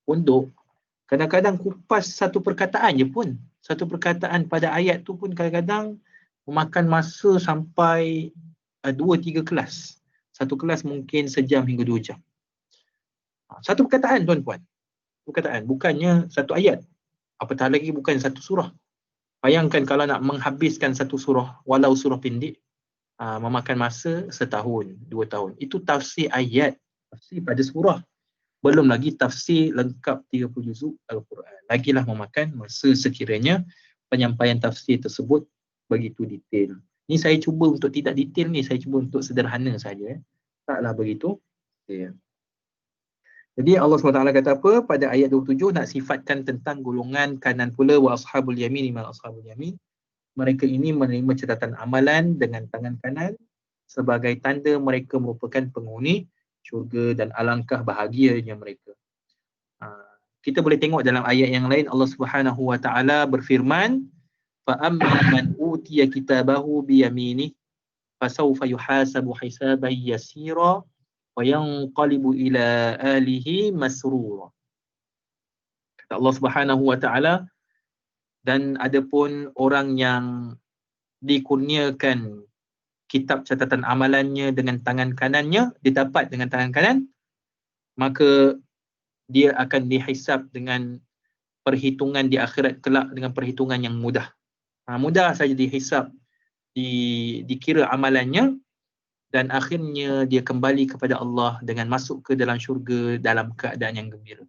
pondok, kadang-kadang kupas satu perkataan je pun. Satu perkataan pada ayat tu pun kadang-kadang memakan masa sampai 2-3 kelas. Satu kelas mungkin sejam hingga 2 jam. Satu perkataan tuan-puan. Perkataan, bukannya satu ayat. Apatah lagi bukan satu surah. Bayangkan kalau nak menghabiskan satu surah, walau surah pendek, memakan masa setahun, 2 tahun. Itu tafsir ayat, tafsir pada surah. Belum lagi tafsir lengkap 30 juzuk Al-Quran. Lagilah memakan masa sekiranya penyampaian tafsir tersebut begitu detail. Ni saya cuba untuk tidak detail ni, saya cuba untuk sederhana saja. Taklah begitu. Okay. Jadi Allah SWT kata apa? Pada ayat 27 nak sifatkan tentang golongan kanan pula, wa ashabul yamin mal ashabul yamin. Mereka ini menerima catatan amalan dengan tangan kanan sebagai tanda mereka merupakan penghuni syurga dan alangkah bahagianya mereka. Kita boleh tengok dalam ayat yang lain Allah Subhanahu wa taala berfirman, fa amma man utiya kitabahu bi yaminih fasawfa yuhasabu hisaban yasira wa yanqalibu ila alihi masrura. Kata Allah Subhanahu wa taala, dan adapun orang yang dikurniakan kitab catatan amalannya dengan tangan kanannya, didapat dengan tangan kanan, maka dia akan dihisab dengan perhitungan di akhirat kelak dengan perhitungan yang mudah. Mudah saja dihisab, dikira amalannya, dan akhirnya dia kembali kepada Allah dengan masuk ke dalam syurga dalam keadaan yang gembira.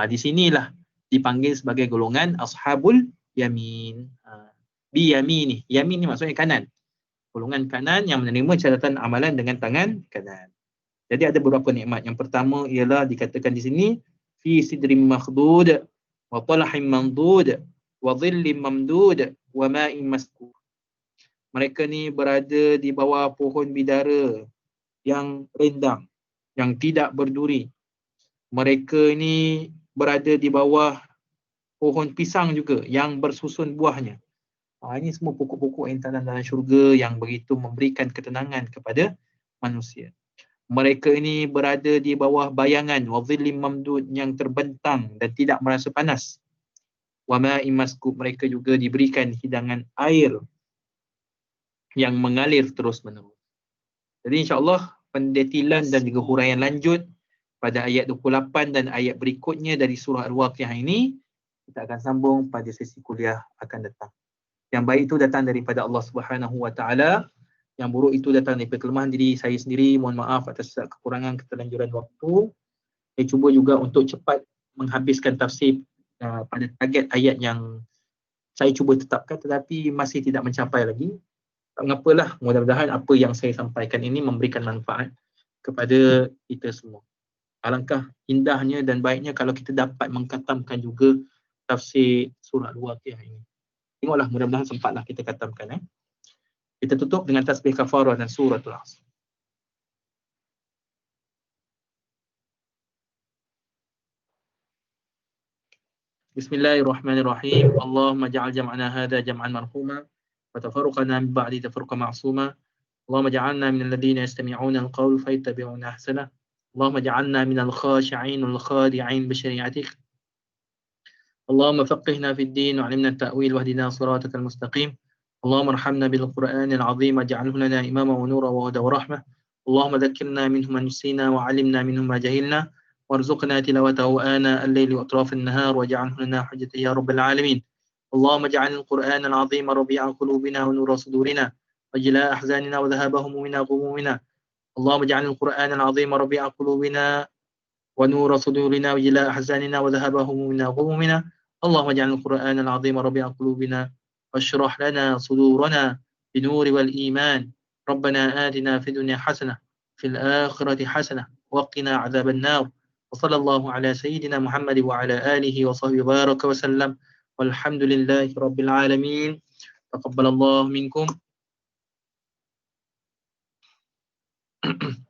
Di sinilah dipanggil sebagai golongan ashabul yamin. Bi yamini. Yamin ni maksudnya kanan. Golongan kanan yang menerima catatan amalan dengan tangan kanan. Jadi ada beberapa nikmat. Yang pertama ialah dikatakan di sini fi sidrim makhdud wa talahim mamdud wa dhillim mamdud wa ma'in maskur. Mereka ni berada di bawah pohon bidara yang rindang, yang tidak berduri. Mereka ni berada di bawah pohon pisang juga yang bersusun buahnya. Ini semua pokok-pokok yang tanam dalam syurga yang begitu memberikan ketenangan kepada manusia. Mereka ini berada di bawah bayangan wa dhillim mamdud yang terbentang dan tidak merasa panas. Wa ma'in maskub, mereka juga diberikan hidangan air yang mengalir terus-menerus. Jadi insya-Allah pendetilan dan juga huraian lanjut pada ayat 28 dan ayat berikutnya dari surah Al-Waqiah ini kita akan sambung pada sesi kuliah akan datang. Yang baik itu datang daripada Allah Subhanahu wa taala, yang buruk itu datang daripada kelemahan diri saya sendiri. Mohon maaf atas kekurangan keterlanjuran waktu. Saya cuba juga untuk cepat menghabiskan tafsir pada target ayat yang saya cuba tetapkan tetapi masih tidak mencapai lagi. Tak mengapalah, mudah-mudahan apa yang saya sampaikan ini memberikan manfaat kepada kita semua. Alangkah indahnya dan baiknya kalau kita dapat mengkatamkan juga tafsir surah Al-Waqiah ini. Tengoklah, mudah-mudahan sempatlah kita katamkan. Kita tutup dengan tasbih kafarah dan suratul Asr. Bismillahirrahmanirrahim. Allahumma ja'al jam'ana hadha jam'an marhuma wa tafarruqana min ba'di tafarruqan ma'suma. Allahumma ja'alna minal ladzina yastami'una al-qawl fayattabi'una ahsana. Allahumma ja'alna minal khashi'in wal khadi'in bi syari'atik. Allahumma faqihna fid din wa 'allimna at-ta'wil wahdina siratal mustaqim. Allahumma arhamna bil Qur'anil 'azim waj'alhu lana imama wa nura wa huda wa rahmah. Allahumma dhakkirna minhu ma nasina wa 'allimna minhu ma jahilna. وارزقنا تلاوته آناء الليل وأطراف النهار واجعله لنا حجة يا رب العالمين. اللهم اجعل القرآن العظيم ربيع قلوبنا ونور صدورنا وجلاء أحزاننا وذهاب همومنا وغمومنا. اللهم اجعل القرآن العظيم ربيع قلوبنا ونور صدورنا وجلاء أحزاننا وذهاب همومنا وغمومنا. اللهم اجعل القرآن العظيم ربيع قلوبنا واشرح لنا صدورنا بنور والإيمان. ربنا آتنا في الدنيا حسنة في الآخرة حسنة وقنا عذاب النار. وصلى الله على سيدنا محمد وعلى آله وصحبه وبارك وسلم والحمد لله رب العالمين. تقبل الله منكم.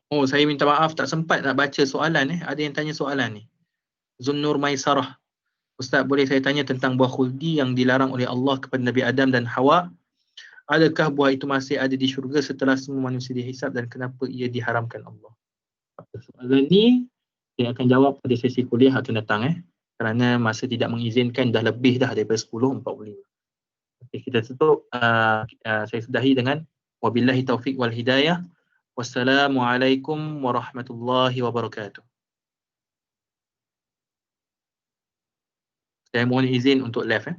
Oh, saya minta maaf tak sempat nak baca soalan. Ada yang tanya soalan ni. Zunnur Maisarah. Ustaz, boleh saya tanya tentang buah khuldi yang dilarang oleh Allah kepada Nabi Adam dan Hawa? Adakah buah itu masih ada di syurga setelah semua manusia dihisab dan kenapa ia diharamkan Allah? Soalan ni saya akan jawab pada sesi kuliah akan datang kerana masa tidak mengizinkan, dah lebih dah daripada 10:45. Okay, kita tutup. Saya sudahi dengan wabillahi taufiq wal hidayah. Wassalamualaikum warahmatullahi wabarakatuh. Saya mohon izin untuk live.